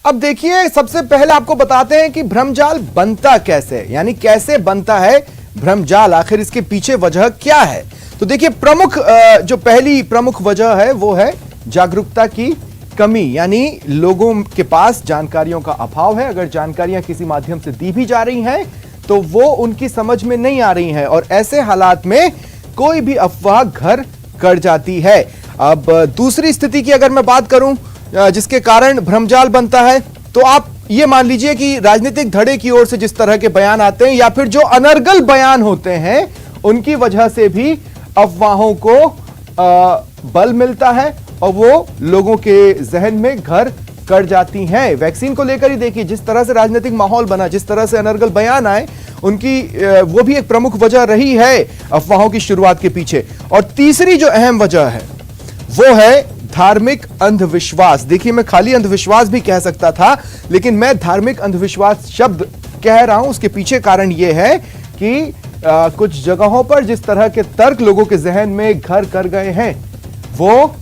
अब देखिए, सबसे पहले आपको बताते हैं कि भ्रमजाल बनता कैसे, यानी कैसे बनता है भ्रमजाल, आखिर इसके पीछे वजह क्या है। तो देखिए, जो पहली प्रमुख वजह है वो है जागरूकता की कमी, यानी लोगों के पास जानकारियों का अभाव है। अगर जानकारियां किसी माध्यम से दी भी जा रही हैं तो वो उनकी समझ में नहीं आ रही हैं, और ऐसे हालात में कोई भी अफवाह घर कर जाती है। अब दूसरी स्थिति की अगर मैं बात करूं जिसके कारण भ्रमजाल बनता है, तो आप ये मान लीजिए कि राजनीतिक धड़े की ओर से जिस तरह के बयान आते हैं या फिर जो अनर्गल बयान होते हैं उनकी वजह से भी अफवाहों को बल मिलता है और वो लोगों के जहन में घर कर जाती हैं। वैक्सीन को लेकर ही देखिए, जिस तरह से राजनीतिक माहौल बना, जिस तरह से अनर्गल बयान आए, उनकी वो भी एक प्रमुख वजह रही है अफवाहों की शुरुआत के पीछे। और तीसरी जो अहम वजह है वो है धार्मिक अंधविश्वास। देखिए, मैं खाली अंधविश्वास भी कह सकता था, लेकिन मैं धार्मिक अंधविश्वास शब्द कह रहा हूं। उसके पीछे कारण यह है कि कुछ जगहों पर जिस तरह के तर्क लोगों के जहन में घर कर गए हैं वो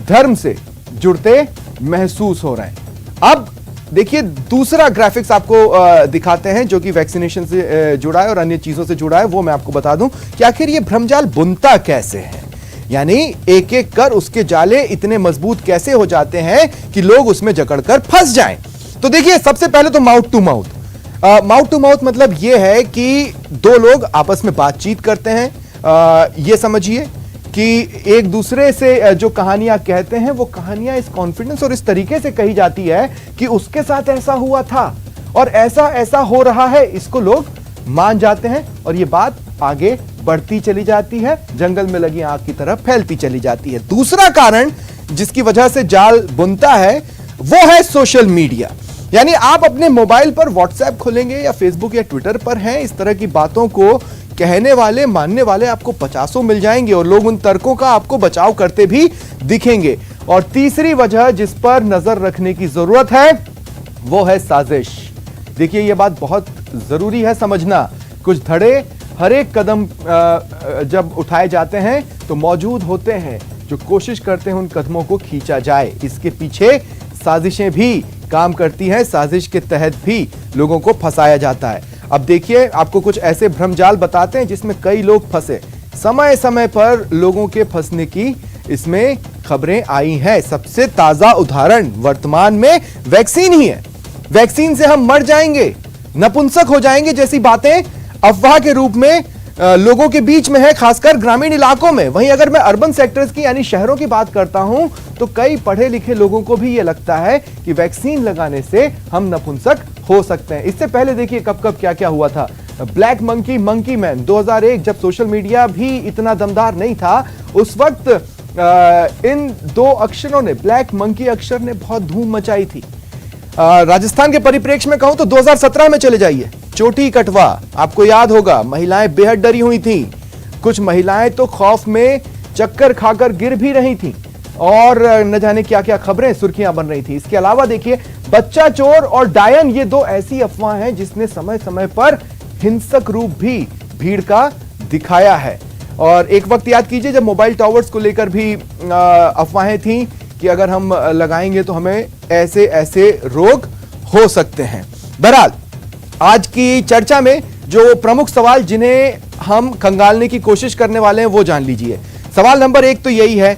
धर्म से जुड़ते महसूस हो रहे हैं। अब देखिए, दूसरा ग्राफिक्स आपको दिखाते हैं जो कि वैक्सीनेशन से जुड़ा है और अन्य चीजों से जुड़ा है। वो मैं आपको बता दूं कि आखिर ये भ्रमजाल बुनता कैसे है, यानी एक एक कर उसके जाले इतने मजबूत कैसे हो जाते हैं कि लोग उसमें जकड़कर फंस जाएं। तो देखिए, सबसे पहले तो mouth to mouth. Mouth to mouth मतलब यह है कि दो लोग आपस में बातचीत करते हैं। यह समझिए कि एक दूसरे से जो कहानियां कहते हैं वो कहानियां इस कॉन्फिडेंस और इस तरीके से कही जाती है कि उसके साथ ऐसा हुआ था और ऐसा ऐसा हो रहा है, इसको लोग मान जाते हैं और ये बात आगे बढ़ती चली जाती है, जंगल में लगी आग की तरह फैलती चली जाती है। दूसरा कारण जिसकी वजह से जाल बुनता है वो है सोशल मीडिया। यानी आप अपने मोबाइल पर व्हाट्सएप खोलेंगे या फेसबुक या ट्विटर पर हैं, इस तरह की बातों को कहने वाले, मानने वाले आपको पचासों मिल जाएंगे और लोग उन तर्कों का आपको बचाव करते भी दिखेंगे। और तीसरी वजह जिस पर नजर रखने की जरूरत है वो है साजिश। देखिए, यह बात बहुत जरूरी है समझना। कुछ धड़े हर एक कदम जब उठाए जाते हैं तो मौजूद होते हैं जो कोशिश करते हैं उन कदमों को खींचा जाए। इसके पीछे साजिशें भी काम करती हैं, साजिश के तहत भी लोगों को फंसाया जाता है। अब देखिए, आपको कुछ ऐसे भ्रमजाल बताते हैं जिसमें कई लोग फंसे। समय समय पर लोगों के फंसने की इसमें खबरें आई हैं। सबसे ताजा उदाहरण वर्तमान में वैक्सीन ही है। वैक्सीन से हम मर जाएंगे, नपुंसक हो जाएंगे जैसी बातें अफवाह के रूप में लोगों के बीच में है, खासकर ग्रामीण इलाकों में। वहीं अगर मैं अर्बन सेक्टर्स की यानी शहरों की बात करता हूं तो कई पढ़े लिखे लोगों को भी यह लगता है कि वैक्सीन लगाने से हम नपुंसक हो सकते हैं। इससे पहले देखिए कब कब क्या क्या हुआ था। ब्लैक मंकी, मंकी मैन 2001, जब सोशल मीडिया भी इतना दमदार नहीं था, उस वक्त इन दो अक्षरों ने, ब्लैक मंकी अक्षर ने बहुत धूम मचाई थी। राजस्थान के परिप्रेक्ष्य में कहूं तो 2017 में चले जाइए, चोटी कटवा, आपको याद होगा, महिलाएं बेहद डरी हुई थीं। कुछ महिलाएं तो खौफ में चक्कर खाकर गिर भी रही थीं और न जाने क्या क्या खबरें, सुर्खियां बन रही थी। इसके अलावा देखिए, बच्चा चोर और डायन, ये दो ऐसी अफवाह हैं जिसने समय समय पर हिंसक रूप भी भीड़ का दिखाया है। और एक वक्त याद कीजिए जब मोबाइल टावर्स को लेकर भी अफवाहें थीं कि अगर हम लगाएंगे तो हमें ऐसे ऐसे रोग हो सकते हैं। बहरहाल, आज की चर्चा में जो प्रमुख सवाल जिन्हें हम खंगालने की कोशिश करने वाले हैं वो जान लीजिए। सवाल नंबर 1 तो यही है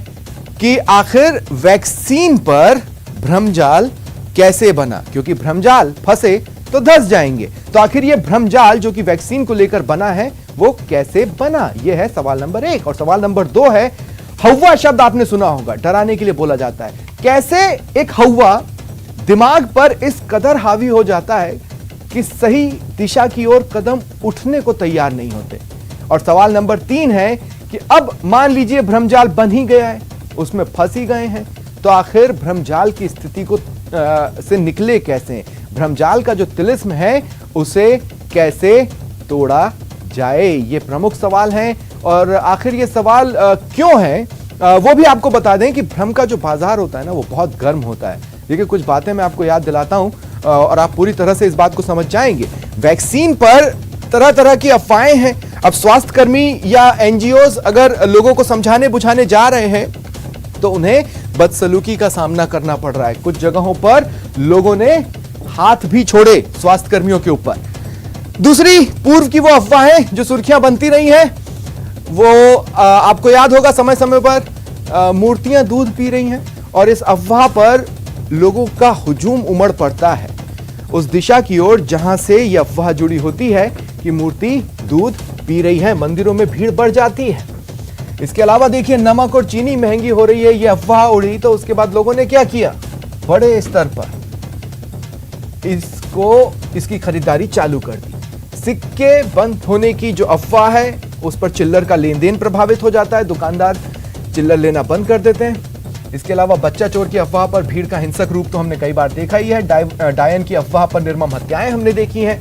कि आखिर वैक्सीन पर भ्रमजाल कैसे बना, क्योंकि भ्रमजाल फंसे तो धंस जाएंगे। तो आखिर ये भ्रमजाल जो कि वैक्सीन को लेकर बना है वो कैसे बना, यह है सवाल नंबर 1। और सवाल नंबर 2 है, हौवा शब्द आपने सुना होगा, डराने के लिए बोला जाता है। कैसे एक हौवा दिमाग पर इस कदर हावी हो जाता है कि सही दिशा की ओर कदम उठने को तैयार नहीं होते। और सवाल नंबर 3 है कि अब मान लीजिए भ्रमजाल बन ही गया है, उसमें फंस ही गए हैं, तो आखिर भ्रमजाल की स्थिति को से निकले कैसे, भ्रमजाल का जो तिलिस्म है उसे कैसे तोड़ा जाए, ये प्रमुख सवाल हैं। और आखिर ये सवाल क्यों है वो भी आपको बता दें कि भ्रम का जो बाजार होता है ना वो बहुत गर्म होता है। देखिए, कुछ बातें मैं आपको याद दिलाता हूं और आप पूरी तरह से इस बात को समझ जाएंगे। वैक्सीन पर तरह तरह की अफवाहें हैं। अब स्वास्थ्यकर्मी या एनजीओज अगर लोगों को समझाने बुझाने जा रहे हैं तो उन्हें बदसलूकी का सामना करना पड़ रहा है। कुछ जगहों पर लोगों ने हाथ भी छोड़े स्वास्थ्य कर्मियों के ऊपर। दूसरी पूर्व की वो अफवाहें जो सुर्खियां बनती रही हैं, वो आपको याद होगा समय समय पर मूर्तियां दूध पी रही हैं और इस अफवाह पर लोगों का हुजूम उमड़ पड़ता है उस दिशा की ओर जहां से यह अफवाह जुड़ी होती है कि मूर्ति दूध पी रही है, मंदिरों में भीड़ बढ़ जाती है। इसके अलावा देखिए नमक और चीनी महंगी हो रही है, यह अफवाह उड़ी तो उसके बाद लोगों ने क्या किया, बड़े स्तर पर इसकी खरीदारी चालू कर दी। सिक्के बंद होने की जो अफवाह है उस पर चिल्लर का लेन देन प्रभावित हो जाता है, दुकानदार चिल्लर लेना बंद कर देते हैं। इसके अलावा बच्चा चोर की अफवाह पर भीड़ का हिंसक रूप तो हमने कई बार देखा ही है। डायन की अफवाह पर निर्मम हत्याएं हमने देखी हैं।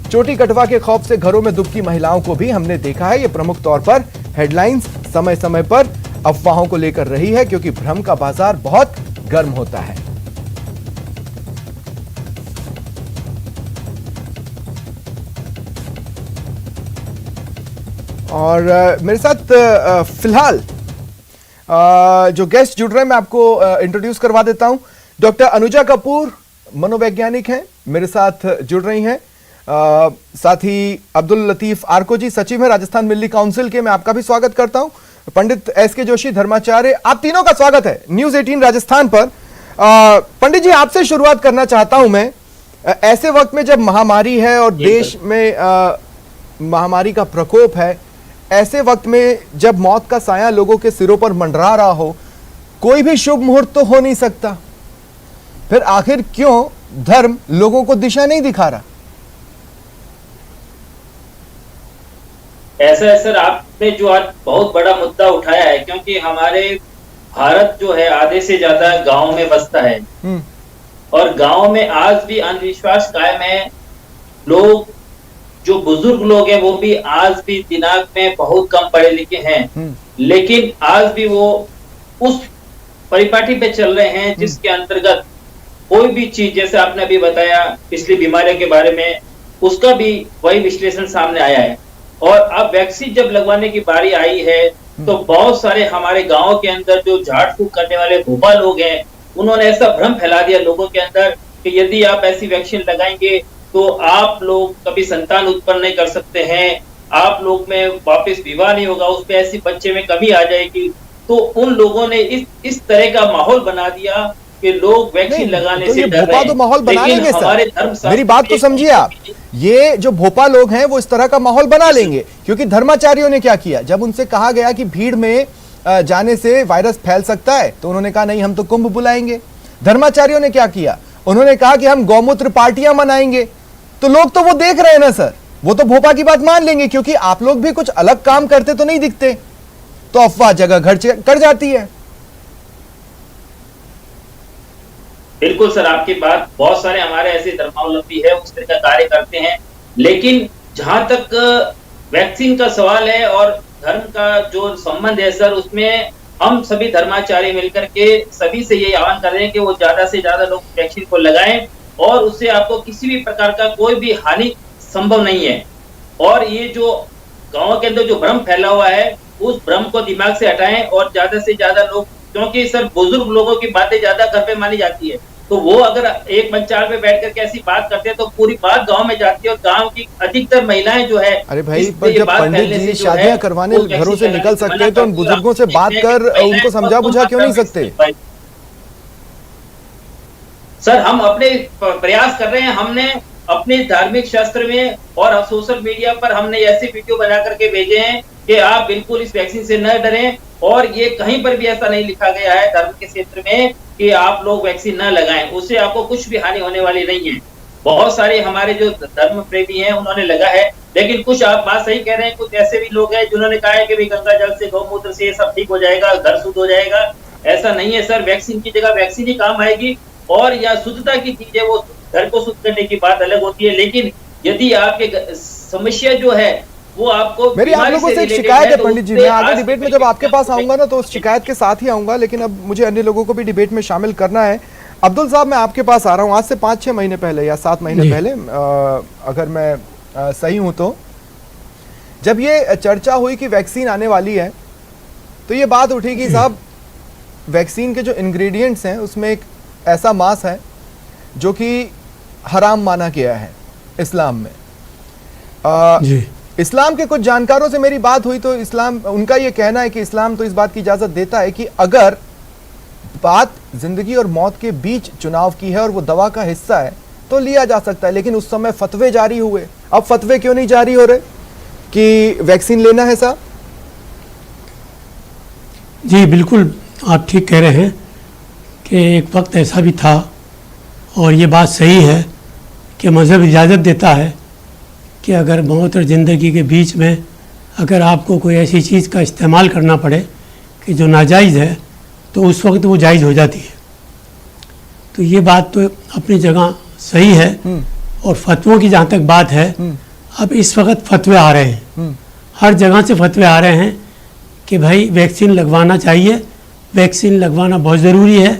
चोटी कटवा के खौफ से घरों में दुबकी महिलाओं को भी हमने देखा है। ये प्रमुख तौर पर हेडलाइंस समय समय पर अफवाहों को लेकर रही है क्योंकि भ्रम का बाजार बहुत गर्म होता है। और मेरे साथ फिलहाल जो गेस्ट जुड़ रहे हैं मैं आपको इंट्रोड्यूस करवा देता हूं। डॉक्टर अनुजा कपूर मनोवैज्ञानिक हैं, मेरे साथ जुड़ रही हैं। साथ ही अब्दुल लतीफ आर्को जी सचिव हैं राजस्थान मिल्ली काउंसिल के, मैं आपका भी स्वागत करता हूं। पंडित एस.के. जोशी धर्माचार्य, आप तीनों का स्वागत है न्यूज 18 राजस्थान पर। पंडित जी आपसे शुरुआत करना चाहता हूं मैं। ऐसे वक्त में जब महामारी है और देश में महामारी का प्रकोप है, ऐसे वक्त में जब मौत का साया लोगों के सिरों पर मंडरा रहा हो, कोई भी शुभ मुहूर्त तो हो नहीं सकता, फिर आखिर क्यों धर्म लोगों को दिशा नहीं दिखा रहा? ऐसा है सर, आपने जो आज बहुत बड़ा मुद्दा उठाया है, क्योंकि हमारे भारत जो है आधे से ज्यादा गांव में बसता है और गांव में आज भी अंधविश्वास कायम है। लोग जो बुजुर्ग लोग हैं वो भी आज भी दिमाग में बहुत कम पढ़े लिखे हैं, लेकिन आज भी वो उस परिपाटी पे चल रहे हैं जिसके अंतर्गत कोई भी चीज, जैसे आपने अभी बताया पिछली बीमारियों के बारे में, उसका भी वही विश्लेषण सामने आया है। और अब वैक्सीन जब लगवाने की बारी आई है तो बहुत सारे हमारे गांव के अंदर जो झाड़ फूक करने वाले भोपा लोग हैं, उन्होंने ऐसा भ्रम फैला दिया लोगों के अंदर कि यदि आप ऐसी वैक्सीन लगाएंगे तो आप लोग कभी संतान उत्पन्न नहीं कर सकते हैं, आप लोग में वापस विवाह नहीं होगा, उस पे ऐसी बच्चे में कमी आ जाएगी। तो उन लोगों ने इस तरह का माहौल बना दिया कि लोग वैक्सीन लगाने तो से डर रहे हैं। तो माहौल बना लेंगे सर, मेरी बात तो समझिए आप। ये जो भोपा लोग हैं वो इस तरह का माहौल बना लेंगे क्योंकि धर्माचार्यों ने क्या किया, जब उनसे कहा गया कि भीड़ में जाने से वायरस फैल सकता है तो उन्होंने कहा नहीं हम तो कुंभ बुलाएंगे। धर्माचार्यों ने क्या किया, उन्होंने कहा कि हम गौमूत्र पार्टियां मनाएंगे। तो लोग तो वो देख रहे हैं ना सर, वो तो भोपा की बात मान लेंगे क्योंकि आप लोग भी कुछ अलग काम करते तो नहीं दिखते, तो अफवाह जगह घर कर जाती है। बिल्कुल सर, आपकी बात, बहुत सारे हमारे ऐसे धर्मावलंबी है उस तरह का कार्य करते हैं, लेकिन जहां तक वैक्सीन का सवाल है और धर्म का जो संबंध है सर, उसमें हम सभी धर्माचार्य मिलकर के सभी से ये आह्वान कर रहे हैं कि वो ज्यादा से ज्यादा लोग वैक्सीन को लगाएं और उससे आपको किसी भी प्रकार का कोई भी हानि संभव नहीं है। और ये जो गांव के अंदर जो भ्रम फैला हुआ है उस भ्रम को दिमाग से हटाएं और ज्यादा से ज्यादा लोग, क्योंकि सर बुजुर्ग लोगों की बातें ज्यादा घर पे मानी जाती है, तो वो अगर एक मंचाल पे बैठ करके ऐसी बात करते हैं तो पूरी बात गांव में जाती है और गांव की अधिकतर महिलाएं जो है, अरे भाई पर जब पंडित जी शादियां करवाने घरों से निकल सकते हैं तो उन बुजुर्गों से बात कर उनको समझा बुझा क्यों नहीं सकते? सर हम अपने प्रयास कर रहे हैं, हमने अपने धार्मिक शास्त्र में और सोशल मीडिया पर हमने ऐसे वीडियो बना करके भेजे हैं कि आप बिल्कुल इस वैक्सीन से न डरें, और ये कहीं पर भी ऐसा नहीं लिखा गया है धर्म के क्षेत्र में कि आप लोग वैक्सीन न लगाएं, उससे आपको कुछ भी हानि होने वाली नहीं है। बहुत सारे हमारे जो धर्म प्रेमी हैं उन्होंने लगा है, लेकिन कुछ आप बात सही कह रहे हैं, कुछ ऐसे भी लोग हैं जिन्होंने कहा है कि भाई गंगा जल से गौमूत्र से सब ठीक हो जाएगा, घर शुद्ध हो जाएगा। ऐसा नहीं है सर, वैक्सीन की जगह वैक्सीन ही काम आएगी, और या शुद्धता की चीज है वो घर को शुद्ध करने की बात अलग होती है, लेकिन यदि आपके समस्या जो है वो आपको, मेरी आप लोगों से एक शिकायत है पंडित जी, मैं आगे डिबेट में जब आपके पास आऊंगा ना तो उस शिकायत के साथ ही आऊंगा, लेकिन अब मुझे अन्य लोगों को भी डिबेट में शामिल करना है। अब्दुल साहब मैं आपके पास आ रहा हूं, आज से 5-6 महीने पहले या 7 महीने पहले अगर मैं सही हूं तो, जब ये चर्चा हुई कि वैक्सीन आने वाली है तो ये बात उठी कि साहब वैक्सीन के जो इंग्रेडिएंट्स हैं उसमें एक ऐसा मांस है जो कि हराम माना गया है इस्लाम में। जी इस्लाम के कुछ जानकारों से मेरी बात हुई तो इस्लाम, उनका ये कहना है कि इस्लाम तो इस बात की इजाज़त देता है कि अगर बात जिंदगी और मौत के बीच चुनाव की है और वो दवा का हिस्सा है तो लिया जा सकता है, लेकिन उस समय फतवे जारी हुए। अब फतवे क्यों नहीं जारी हो रहे कि वैक्सीन लेना है साहब? जी बिल्कुल आप ठीक कह रहे हैं कि एक वक्त ऐसा भी था, और ये बात सही है कि मज़हब इजाज़त देता है कि अगर मौत और ज़िंदगी के बीच में अगर आपको कोई ऐसी चीज़ का इस्तेमाल करना पड़े कि जो नाजायज़ है तो उस वक्त वो जायज़ हो जाती है। तो ये बात तो अपनी जगह सही है। और फतवों की जहाँ तक बात है, अब इस वक्त फतवे आ रहे हैं, हर जगह से फतवे आ रहे हैं कि भाई वैक्सीन लगवाना चाहिए, वैक्सीन लगवाना बहुत ज़रूरी है,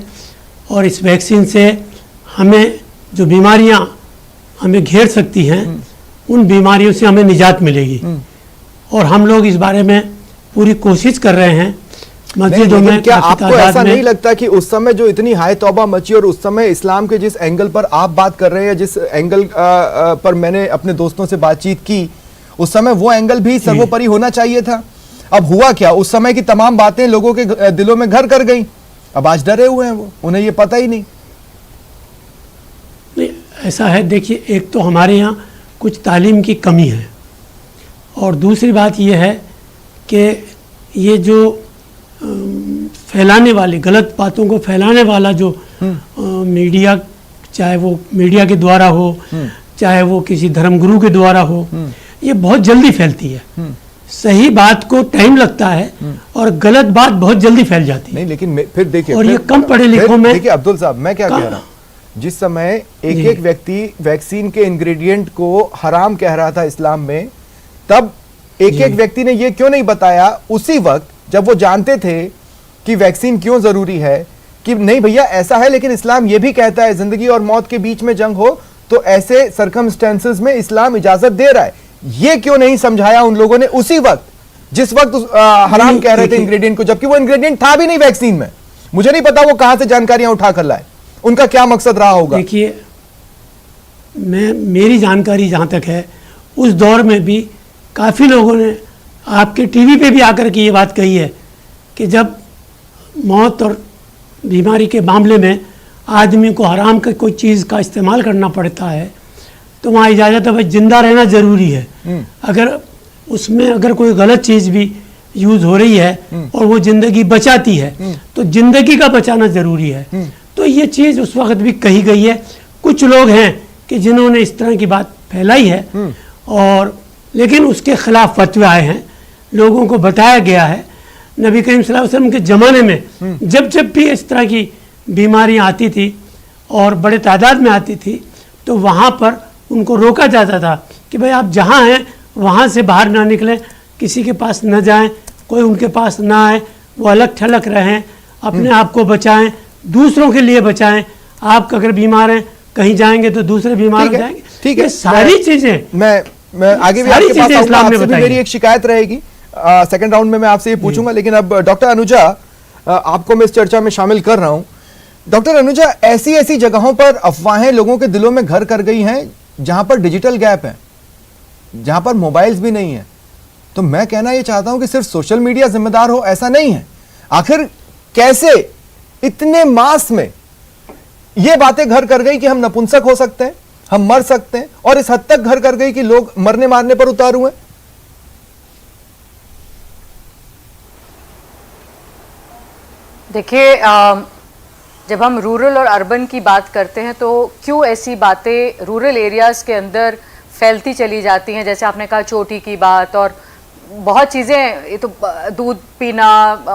और इस वैक्सीन से हमें जो बीमारियां हमें घेर सकती हैं उन बीमारियों से हमें निजात मिलेगी। और हम लोग इस बारे में पूरी कोशिश कर रहे हैं मस्जिदों में। क्या आपको ऐसा नहीं लगता कि उस समय जो इतनी हाय तौबा मची और उस समय इस्लाम के जिस एंगल पर आप बात कर रहे हैं, जिस एंगल पर मैंने अपने दोस्तों से बातचीत की, उस समय वो एंगल भी सर्वोपरि होना चाहिए था? अब हुआ क्या, उस समय की तमाम बातें लोगों के दिलों में घर कर गई, अब आज डरे हुए हैं वो, उन्हें ये पता ही नहीं। ऐसा है, देखिए एक तो हमारे यहाँ कुछ तालीम की कमी है, और दूसरी बात यह है कि ये जो फैलाने वाले, गलत बातों को फैलाने वाला जो मीडिया, चाहे वो मीडिया के द्वारा हो चाहे वो किसी धर्मगुरु के द्वारा हो, ये बहुत जल्दी फैलती है। सही बात को टाइम लगता है और गलत बात बहुत जल्दी फैल जाती है। नहीं, लेकिन फिर देखिए, और ये कम पढ़े लिखों में, देखिए अब्दुल साहब, मैं क्या कह रहा हूँ, जिस समय एक एक व्यक्ति वैक्सीन के इंग्रेडिएंट को हराम कह रहा था इस्लाम में, तब एक एक व्यक्ति ने ये क्यों नहीं बताया उसी वक्त जब वो जानते थे कि वैक्सीन क्यों जरूरी है, कि नहीं भैया ऐसा है, लेकिन इस्लाम ये भी कहता है जिंदगी और मौत के बीच में जंग हो तो ऐसे सर्कमस्टेंसेस में इस्लाम इजाजत दे रहा है। ये क्यों नहीं समझाया उन लोगों ने उसी वक्त जिस वक्त हराम कह रहे थे इंग्रेडिएंट को, जबकि वो इंग्रेडिएंट था भी नहीं वैक्सीन में। मुझे नहीं पता वो कहां से जानकारियां उठा कर लाए, उनका क्या मकसद रहा होगा। देखिए, मेरी जानकारी जहाँ तक है, उस दौर में भी काफ़ी लोगों ने आपके टीवी पे भी आकर के ये बात कही है कि जब मौत और बीमारी के मामले में आदमी को हराम का कोई चीज़ का इस्तेमाल करना पड़ता है तो वहाँ इजाज़त है, भाई जिंदा रहना ज़रूरी है। अगर उसमें अगर कोई गलत चीज़ भी यूज़ हो रही है और वो ज़िंदगी बचाती है तो ज़िंदगी का बचाना ज़रूरी है। तो ये चीज़ उस वक्त भी कही गई है। कुछ लोग हैं कि जिन्होंने इस तरह की बात फैलाई है, और लेकिन उसके खिलाफ फतवे आए हैं, लोगों को बताया गया है। नबी करीम सल्लल्लाहु अलैहि वसल्लम के ज़माने में जब जब भी इस तरह की बीमारियां आती थी और बड़े तादाद में आती थी तो वहाँ पर उनको रोका जाता था कि भाई आप जहाँ हैं वहाँ से बाहर ना निकलें, किसी के पास न जाएं, कोई उनके पास ना आए, वो अलग थलग रहें, अपने आप को बचाएं, दूसरों के लिए बचाएं। आप अगर बीमार हैं कहीं जाएंगे तो दूसरे बीमार हो जाएंगे। ठीक है, सारी चीज़ें मैं आगे भी आपके पास आऊंगा, आपसे भी मेरी एक शिकायत रहेगी, सेकंड राउंड में मैं आपसे ये पूछूंगा, लेकिन अब डॉक्टर अनुजा आपको मैं इस चर्चा में शामिल कर रहा हूं। डॉक्टर अनुजा, ऐसी ऐसी जगहों पर अफवाहें लोगों के दिलों में घर कर गई हैं जहां पर डिजिटल गैप है, जहां पर मोबाइल्स भी नहीं है। तो मैं कहना यह चाहता हूं कि सिर्फ सोशल मीडिया जिम्मेदार हो, ऐसा नहीं है। आखिर कैसे इतने मास में ये बातें घर कर गई कि हम नपुंसक हो सकते हैं, हम मर सकते हैं, और इस हद तक घर कर गई कि लोग मरने मारने पर उतारू हैं। देखिए, जब हम रूरल और अर्बन की बात करते हैं तो क्यों ऐसी बातें रूरल एरियाज़ के अंदर फैलती चली जाती हैं, जैसे आपने कहा चोटी की बात, और बहुत चीज़ें, ये तो दूध पीना,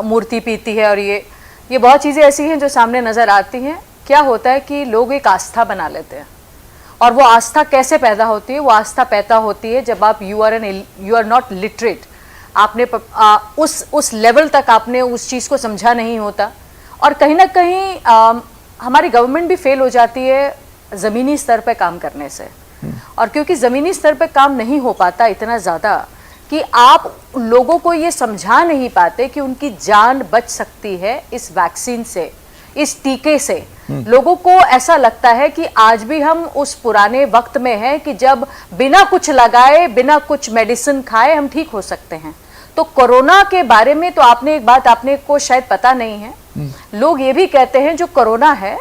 मूर्ति पीती है, और ये बहुत चीज़ें ऐसी हैं जो सामने नज़र आती हैं। क्या होता है कि लोग एक आस्था बना लेते हैं, और वो आस्था कैसे पैदा होती है? वो आस्था पैदा होती है जब आप यू आर नॉट लिटरेट, आपने उस लेवल तक आपने उस चीज़ को समझा नहीं होता, और कहीं ना कहीं हमारी गवर्नमेंट भी फेल हो जाती है ज़मीनी स्तर पे काम करने से। और क्योंकि ज़मीनी स्तर पे काम नहीं हो पाता इतना ज़्यादा, कि आप लोगों को ये समझा नहीं पाते कि उनकी जान बच सकती है इस वैक्सीन से, इस टीके से। लोगों को ऐसा लगता है कि आज भी हम उस पुराने वक्त में हैं कि जब बिना कुछ लगाए, बिना कुछ मेडिसिन खाए हम ठीक हो सकते हैं। तो कोरोना के बारे में तो आपने एक बात आपने को शायद पता नहीं है, लोग ये भी कहते हैं जो कोरोना है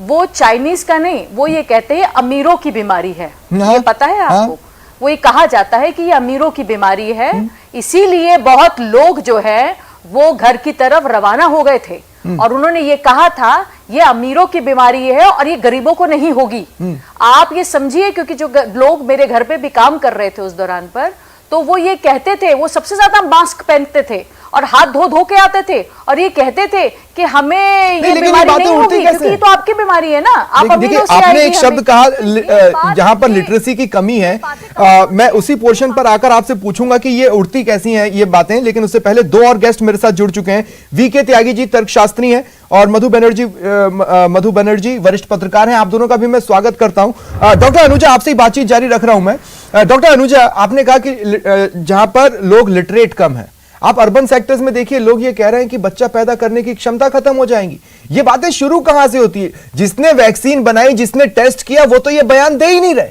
वो चाइनीज का नहीं, वो ये कहते हैं अमीरों की बीमारी है। ये पता है आपको? वो ये कहा जाता है कि ये अमीरों की बीमारी है, इसीलिए बहुत लोग जो है वो घर की तरफ रवाना हो गए थे और उन्होंने ये कहा था ये अमीरों की बीमारी है और ये गरीबों को नहीं होगी। आप ये समझिए, क्योंकि जो लोग मेरे घर पे भी काम कर रहे थे उस दौरान पर, तो वो ये कहते थे, वो सबसे ज्यादा मास्क पहनते थे और हाथ धो धो के आते थे और ये कहते थे कि हमें ये बीमारी नहीं होगी, क्योंकि ये तो आपकी बीमारी है ना। आप देखिए, आपने एक शब्द कहा जहां पर लिटरेसी की कमी है, मैं उसी पोर्शन पर आकर आपसे पूछूंगा कि ये उड़ती कैसी हैं ये बातें, लेकिन उससे पहले दो और गेस्ट मेरे साथ जुड़ चुके हैं। वीके त्यागी जी तर्कशास्त्री हैं और मधु बनर्जी वरिष्ठ पत्रकार हैं। आप दोनों का भी मैं स्वागत करता हूं। डॉक्टर अनुजा, आपसे बातचीत जारी रख रहा हूं मैं। डॉक्टर अनुजा, आपने कहा कि जहां पर लोग लिटरेट कम है, आप अर्बन सेक्टर्स में देखिए लोग ये कह रहे हैं कि बच्चा पैदा करने की क्षमता खत्म हो जाएगी। ये बातें शुरू कहां से होती है? जिसने वैक्सीन बनाई, जिसने टेस्ट किया, वो तो ये बयान दे ही नहीं रहे।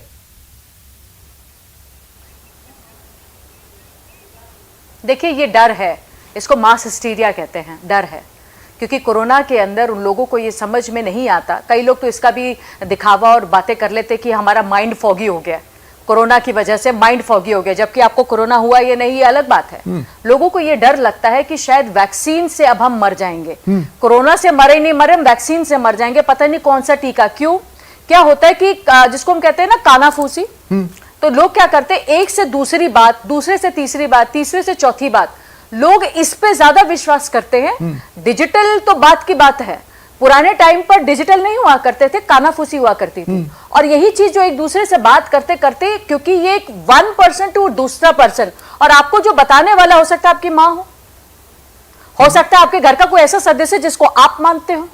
देखिए, ये डर है, इसको मास हिस्टीरिया कहते हैं, डर है, क्योंकि कोरोना के अंदर उन लोगों को ये समझ में नहीं आता। कई लोग तो इसका भी दिखावा और बातें कर लेते कि हमारा माइंड फॉगी हो गया, कोरोना की वजह से माइंड फॉगी हो गया, जबकि आपको कोरोना हुआ ये नहीं, ये अलग बात है। लोगों को ये डर लगता है कि शायद वैक्सीन से अब हम मर जाएंगे, कोरोना से मरे नहीं मरे, हम वैक्सीन से मर जाएंगे, पता नहीं कौन सा टीका। क्यों? क्या होता है कि जिसको हम कहते हैं ना कानाफूसी, तो लोग क्या करते हैं, एक से दूसरी बात, दूसरे से तीसरी बात, तीसरे से चौथी बात, लोग इस पे ज्यादा विश्वास करते हैं। डिजिटल तो बात की बात है, पुराने टाइम पर डिजिटल नहीं हुआ करते थे, कानाफूसी हुआ करती थी। और यही चीज जो एक दूसरे से बात करते करते, क्योंकि ये एक 1% टू दूसरा पर्सन, और आपको जो बताने वाला हो सकता है आपकी माँ हो सकता है आपके घर का कोई ऐसा सदस्य जिसको आप मानते हो,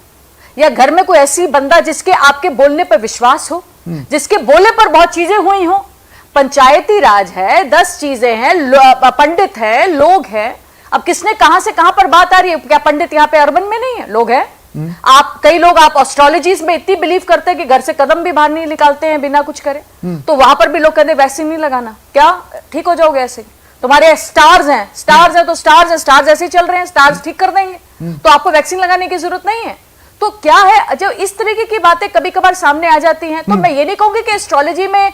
या घर में कोई ऐसी बंदा जिसके आपके बोलने पर विश्वास हो, जिसके बोले पर बहुत चीजें हुई हो। पंचायती राज है, 10 चीजें हैं, पंडित है, लोग हैं। अब किसने कहां से कहां पर बात आ रही है? क्या पंडित यहाँ पे अर्बन में नहीं है? लोग हैं। आप कई लोग आप एस्ट्रोलॉजीज में इतनी बिलीव करते हैं कि घर से कदम भी बाहर नहीं निकालते हैं बिना कुछ करे, तो वहां पर भी लोग कहते हैं वैक्सीन नहीं लगाना, क्या ठीक हो जाओगे ऐसे? तुम्हारे स्टार्स हैं तो स्टार्स ऐसे ही चल रहे हैं, स्टार्स ठीक कर देंगे, तो आपको वैक्सीन लगाने की जरूरत नहीं है। तो क्या है, जब इस तरीके की बातें कभी कभार सामने आ जाती हैं, तो मैं ये नहीं कहूंगी कि एस्ट्रोलॉजी में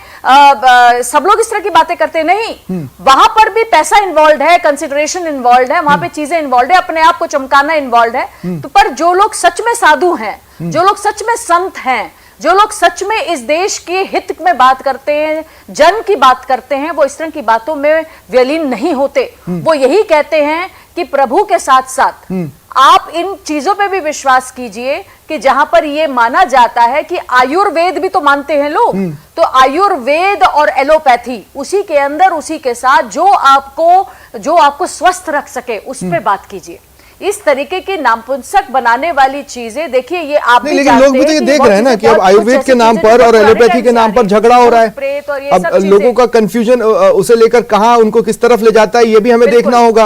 सब लोग इस तरह की बातें करते नहीं, वहां पर भी पैसा इन्वॉल्व है, कंसिडरेशन इन्वॉल्व है, वहां पे चीजें इन्वॉल्व है, अपने आप को चमकाना इन्वॉल्व है। तो पर जो लोग सच में साधु हैं, जो लोग सच में संत हैं, जो लोग सच में इस देश के हित में बात करते हैं, जन की बात करते हैं, वो इस तरह की बातों में विलीन नहीं होते। वो यही कहते हैं कि प्रभु के साथ साथ आप इन चीजों पे भी विश्वास कीजिए कि जहां पर ये माना जाता है कि आयुर्वेद भी तो मानते हैं लोग, तो आयुर्वेद और एलोपैथी उसी के अंदर, उसी के साथ जो आपको स्वस्थ रख सके उस पे बात कीजिए। इस तरीके की नामपुंसक बनाने वाली चीजें, देखिए ये आप भी लेकिन लोग भी तो ये देख रहे हैं ना कि अब आयुर्वेद के नाम पर और एलोपैथी के नाम पर झगड़ा हो रहा है। अब लोगों का कंफ्यूजन उसे लेकर कहां उनको किस तरफ ले जाता है, ये भी हमें देखना होगा।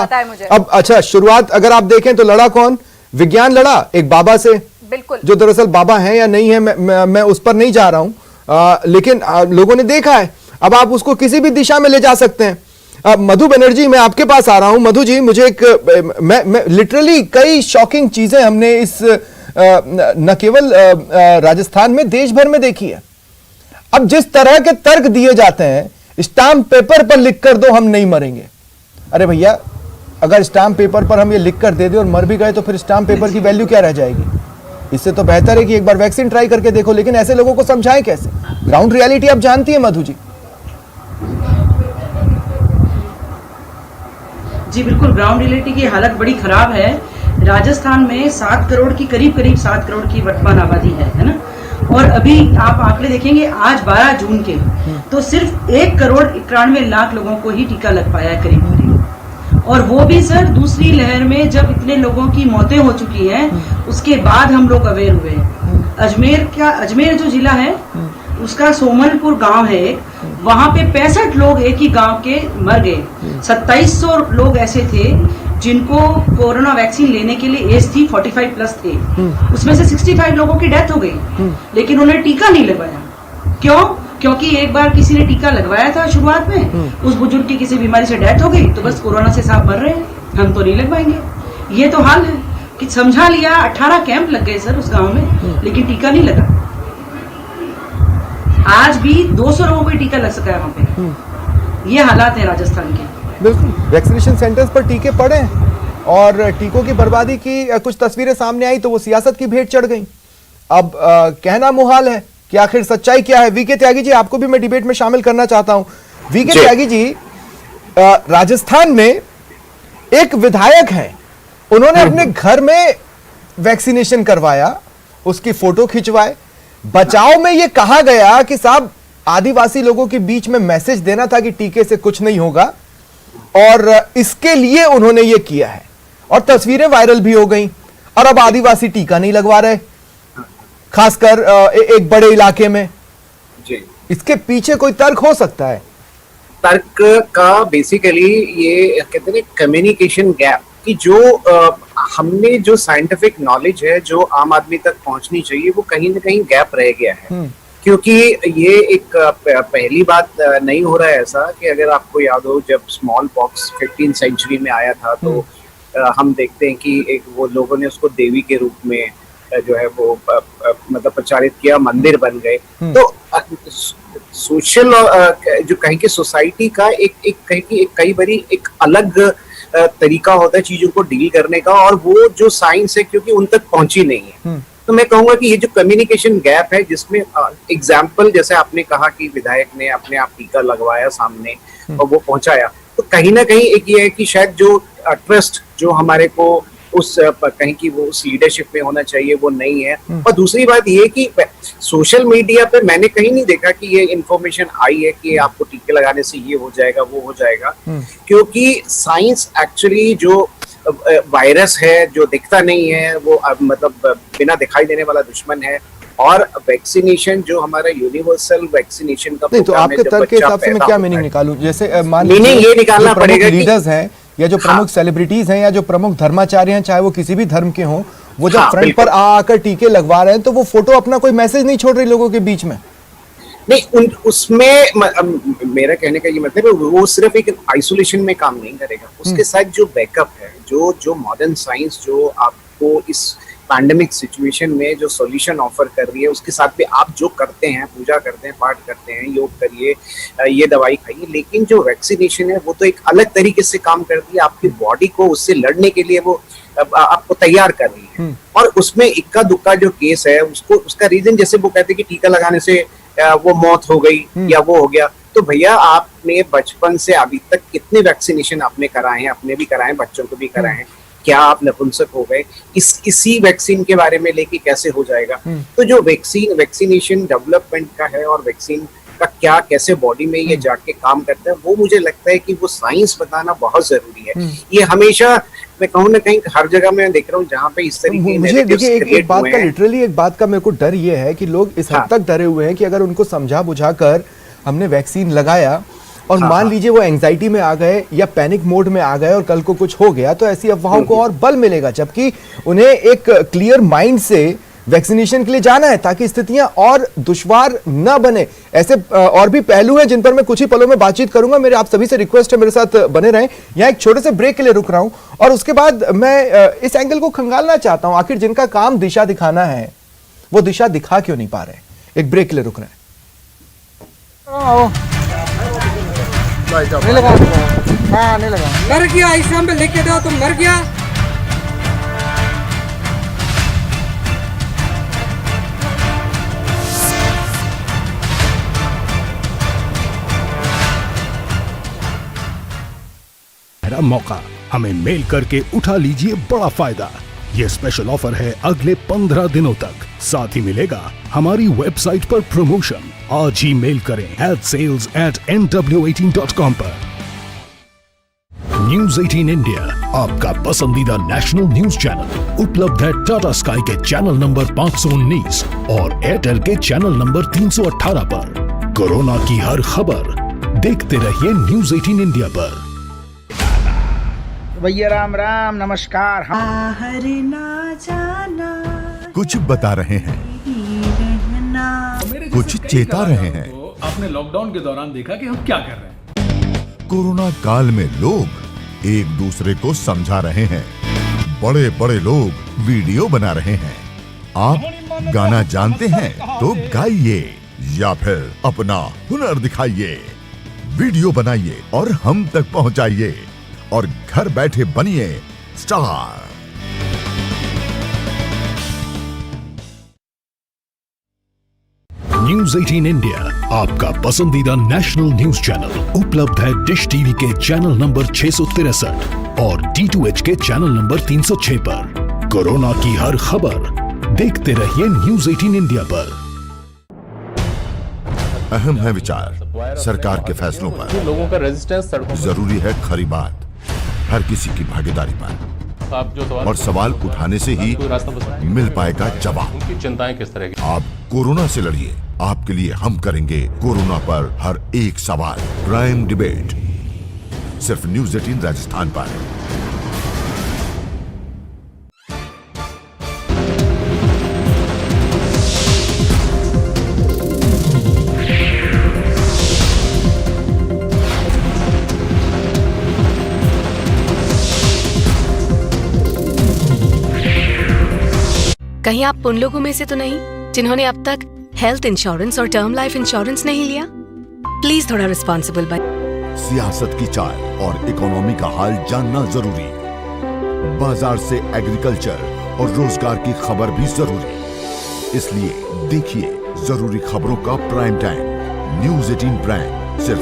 अब अच्छा, शुरुआत अगर आप देखें तो लड़ा कौन? विज्ञान लड़ा एक बाबा से, बिल्कुल, जो दरअसल बाबा हैं या नहीं है मैं उस पर नहीं जा रहा हूं, लेकिन लोगों ने देखा है। अब आप उसको किसी भी दिशा में ले जा सकते हैं। मधु बनर्जी, मैं आपके पास आ रहा हूं। मधु जी, मुझे मैं लिटरली कई शॉकिंग चीजें हमने इस न केवल राजस्थान में, देश भर में देखी है। अब जिस तरह के तर्क दिए जाते हैं, स्टाम्प पेपर पर लिख कर दो हम नहीं मरेंगे। अरे भैया, अगर स्टाम्प पेपर पर हम ये लिख कर दे दे और मर भी गए तो फिर स्टाम्प पेपर की वैल्यू क्या रह जाएगी? इससे तो बेहतर है कि एक बार वैक्सीन ट्राई करके देखो। लेकिन ऐसे लोगों को समझाएं कैसे? ग्राउंड रियलिटी आप जानती है मधु जी। जी बिल्कुल, ग्राउंड रियलिटी की हालत बड़ी खराब है। राजस्थान में 7 करोड़ की करीब 7 करोड़ की वर्तमान आबादी है ना। और अभी आप आंकड़े देखेंगे आज 12 जून के, तो सिर्फ 1 करोड़ 91 लाख लोगों को ही टीका लग पाया है करीब। और वो भी सर दूसरी लहर में, जब इतने लोगों की मौतें हो चुकी हैं, उसके बाद हम लोग अवेयर हुए। अजमेर जो जिला है उसका सोमलपुर गांव है एक, वहां पे 65 लोग एक ही गांव के मर गए। 2700 लोग ऐसे थे जिनको कोरोना वैक्सीन लेने के लिए एज थी 45 प्लस थे। उसमें से 65 लोगों की डेथ हो गई, लेकिन उन्हें टीका नहीं लगवाया। क्यों? क्योंकि एक बार किसी ने टीका लगवाया था शुरुआत में, उस बुजुर्ग की किसी बीमारी से डेथ हो गई, तो बस कोरोना से साफ मर रहे हैं, हम तो नहीं लगवाएंगे। ये तो हाल है कि समझा लिया। 18 कैंप लग गए सर उस गांव में, लेकिन टीका नहीं लगा। आज भी 200 लोगों को टीका लग सका है वहां पे। ये हालात है राजस्थान के। बिल्कुल, वैक्सीनेशन सेंटर्स पर टीके पड़े हैं और टीकों की बर्बादी की कुछ तस्वीरें सामने आई तो वो सियासत की भेंट चढ़ गई। अब कहना मुहाल है कि आखिर सच्चाई क्या है। वीके त्यागी जी, आपको भी मैं डिबेट में शामिल करना चाहता हूं। वीके त्यागी जी, राजस्थान में एक विधायक हैं, उन्होंने अपने घर में वैक्सीनेशन करवाया, उसकी फोटो खिंचवाए। बचाव में यह कहा गया कि साहब आदिवासी लोगों के बीच में मैसेज देना था कि टीके से कुछ नहीं होगा, और इसके लिए उन्होंने ये किया है, और तस्वीरें वायरल भी हो गई। और अब आदिवासी टीका नहीं लगवा रहे, खासकर एक बड़े इलाके में। जी, इसके पीछे कोई तर्क हो सकता है? तर्क का बेसिकली ये कहते हैं कम्युनिकेशन गैप, कि जो हमने जो साइंटिफिक नॉलेज है जो आम आदमी तक पहुंचनी चाहिए वो कहीं ना कहीं गैप रह गया है। क्योंकि ये एक पहली बात नहीं हो रहा है ऐसा कि अगर आपको याद हो जब स्मॉल पॉक्स 15वीं सेंचुरी में आया था तो हम देखते हैं कि एक वो लोगों ने उसको देवी के रूप में जो है वो मतलब प्रचारित किया, मंदिर बन गए। तो सोशल जो कहीं की सोसाइटी का कई बारी एक अलग तरीका होता है चीजों को डील करने का, और वो जो साइंस है क्योंकि उन तक पहुंची नहीं है। तो मैं कहूंगा कि ये जो कम्युनिकेशन गैप है, जिसमें एग्जाम्पल जैसे आपने कहा कि विधायक ने अपने आप टीका लगवाया सामने और वो पहुंचाया, तो कहीं ना कहीं एक ये है कि शायद जो ट्रस्ट जो हमारे को उस कहीं की वो उस लीडरशिप में होना चाहिए वो नहीं है। और दूसरी बात ये कि सोशल मीडिया पे मैंने कहीं नहीं देखा कि ये इन्फॉर्मेशन आई है कि आपको टीके लगाने से ये हो जाएगा वो हो जाएगा, क्योंकि साइंस एक्चुअली जो वायरस है जो दिखता नहीं है वो मतलब बिना दिखाई देने वाला दुश्मन है, और वैक्सीनेशन जो हमारा यूनिवर्सल वैक्सीनेशन का नहीं, तो आपके तर्क के हिसाब से मैं क्या मीनिंग निकालूं? जैसे मान मीनिंग ये निकालना पड़ेगा कि लीडर्स हैं या जो प्रमुख सेलिब्रिटीज हैं या जो प्रमुख धर्माचार्य हैं, चाहे वो किसी भी धर्म के हों, वो जब फ्रंट पर आकर टीके लगवा रहे हैं तो वो फोटो अपना कोई मैसेज नहीं छोड़ रही लोगों के बीच में? नहीं, उसमें मेरा कहने का ये मतलब है वो सिर्फ एक आइसोलेशन में काम नहीं करेगा, उसके साथ जो बैकअप है, जो मॉडर्न साइंस जो आपको इस पैंडेमिक सिचुएशन में जो सॉल्यूशन ऑफर कर रही है, उसके साथ भी आप जो करते हैं, पूजा करते हैं, पाठ करते हैं, योग करिए, ये दवाई खाइए, लेकिन जो वैक्सीनेशन है वो तो एक अलग तरीके से काम करती है, आपकी बॉडी को उससे लड़ने के लिए वो आपको तैयार कर रही है। और उसमें इक्का दुक्का जो केस है उसको उसका रीजन जैसे वो कहते हैं कि टीका लगाने से वो मौत हो गई या वो हो गया, तो भैया आपने बचपन से अभी तक कितने वैक्सीनेशन आपने कराए हैं, अपने भी कराए, बच्चों को भी कराए हैं, क्या आप नपुंसक हो गए? इसी वैक्सीन के बारे में लेके कैसे हो जाएगा? तो जो वैक्सीनेशन डेवलपमेंट का है और वैक्सीन का क्या कैसे बॉडी में ये जाके काम करता है, वो मुझे लगता है कि वो साइंस बताना बहुत जरूरी है। ये हमेशा मैं कहूँ ना कहीं हर जगह में देख रहा हूँ जहाँ पे इस तरीके मुझे देखिए एक बात का लिटरली एक बात का मेरे को डर ये है कि लोग इस हद तक डरे हुए हैं कि अगर उनको समझा बुझाकर हमने वैक्सीन लगाया और मान लीजिए वो एंजाइटी में आ गए या पैनिक मोड में आ गए और कल को कुछ हो गया, तो ऐसी अफवाहों को और बल मिलेगा, जबकि उन्हें एक क्लियर माइंड से वैक्सीनेशन के लिए जाना है ताकि स्थितियां और दुश्वार न बने। ऐसे और भी पहलू हैं जिन पर मैं कुछ ही पलों में बातचीत करूंगा। मेरे आप सभी से रिक्वेस्ट है मेरे साथ बने रहें। यहाँ एक छोटे से ब्रेक के लिए रुक रहा हूं और उसके बाद मैं इस एंगल को खंगालना चाहता हूं, आखिर जिनका काम दिशा दिखाना है वो दिशा दिखा क्यों नहीं पा रहे। एक ब्रेक के लिए रुक रहे हैं। नहीं लगा, हाँ नहीं लगा, मर गया, इस नाम पे लिख के दो, तुम मर गया। मौका हमें मेल करके उठा लीजिए बड़ा फायदा। ये स्पेशल ऑफर है अगले 15 दिनों तक, साथ ही मिलेगा हमारी वेबसाइट पर प्रमोशन। आज ही मेल करें sales@nw18.com पर। न्यूज 18 इंडिया आपका पसंदीदा नेशनल न्यूज चैनल उपलब्ध है टाटा स्काई के चैनल नंबर 519 और एयरटेल के चैनल नंबर 318 पर। कोरोना की हर खबर देखते रहिए न्यूज 18 इंडिया पर। भैया राम राम नमस्कार। कुछ बता रहे हैं, कुछ चेता रहे हैं। आपने लॉकडाउन के दौरान देखा कि हम क्या कर रहे हैं। कोरोना काल में लोग एक दूसरे को समझा रहे हैं। बड़े बड़े लोग वीडियो बना रहे हैं। आप गाना जानते हैं तो गाइए या फिर अपना हुनर दिखाइए। वीडियो बनाइए और हम तक पहुंचाइए और घर बैठे बनिए स्टार। न्यूज 18 इंडिया आपका पसंदीदा नेशनल न्यूज चैनल उपलब्ध है डिश टीवी के चैनल नंबर 663 और D2H के चैनल नंबर 306 पर। कोरोना की हर खबर देखते रहिए न्यूज 18 इंडिया पर। अहम है विचार सरकार के फैसलों पर। लोगों का रेजिस्टेंस सड़कों जरूरी है खरी बात हर किसी की भागीदारी पर। आप जो और सवाल उठाने से ही मिल पाएगा जवाब। उनकी चिंताएं किस तरह की। आप कोरोना से लड़िए, आपके लिए हम करेंगे कोरोना पर हर एक सवाल। प्राइम डिबेट सिर्फ न्यूज 18 राजस्थान पर। कहीं आप उन लोगों में से तो नहीं जिन्होंने अब तक हेल्थ इंश्योरेंस और टर्म लाइफ इंश्योरेंस नहीं लिया? प्लीज थोड़ा रिस्पॉन्सिबल बने। सियासत की चाल और इकोनॉमी का हाल जानना जरूरी। बाजार से एग्रीकल्चर और रोजगार की खबर भी जरूरी। इसलिए देखिए जरूरी खबरों का प्राइम टाइम न्यूज 18 प्राइम सिर्फ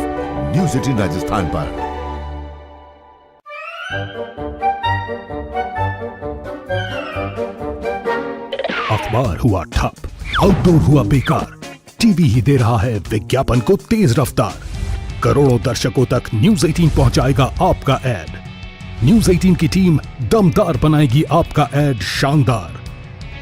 न्यूज 18 राजस्थान पर। अखबार हुआ ठप, आउटडोर हुआ बेकार, टीवी ही दे रहा है विज्ञापन को तेज रफ्तार। करोड़ों दर्शकों तक न्यूज 18 पहुंचाएगा आपका ऐड। न्यूज 18 की टीम दमदार बनाएगी आपका ऐड शानदार।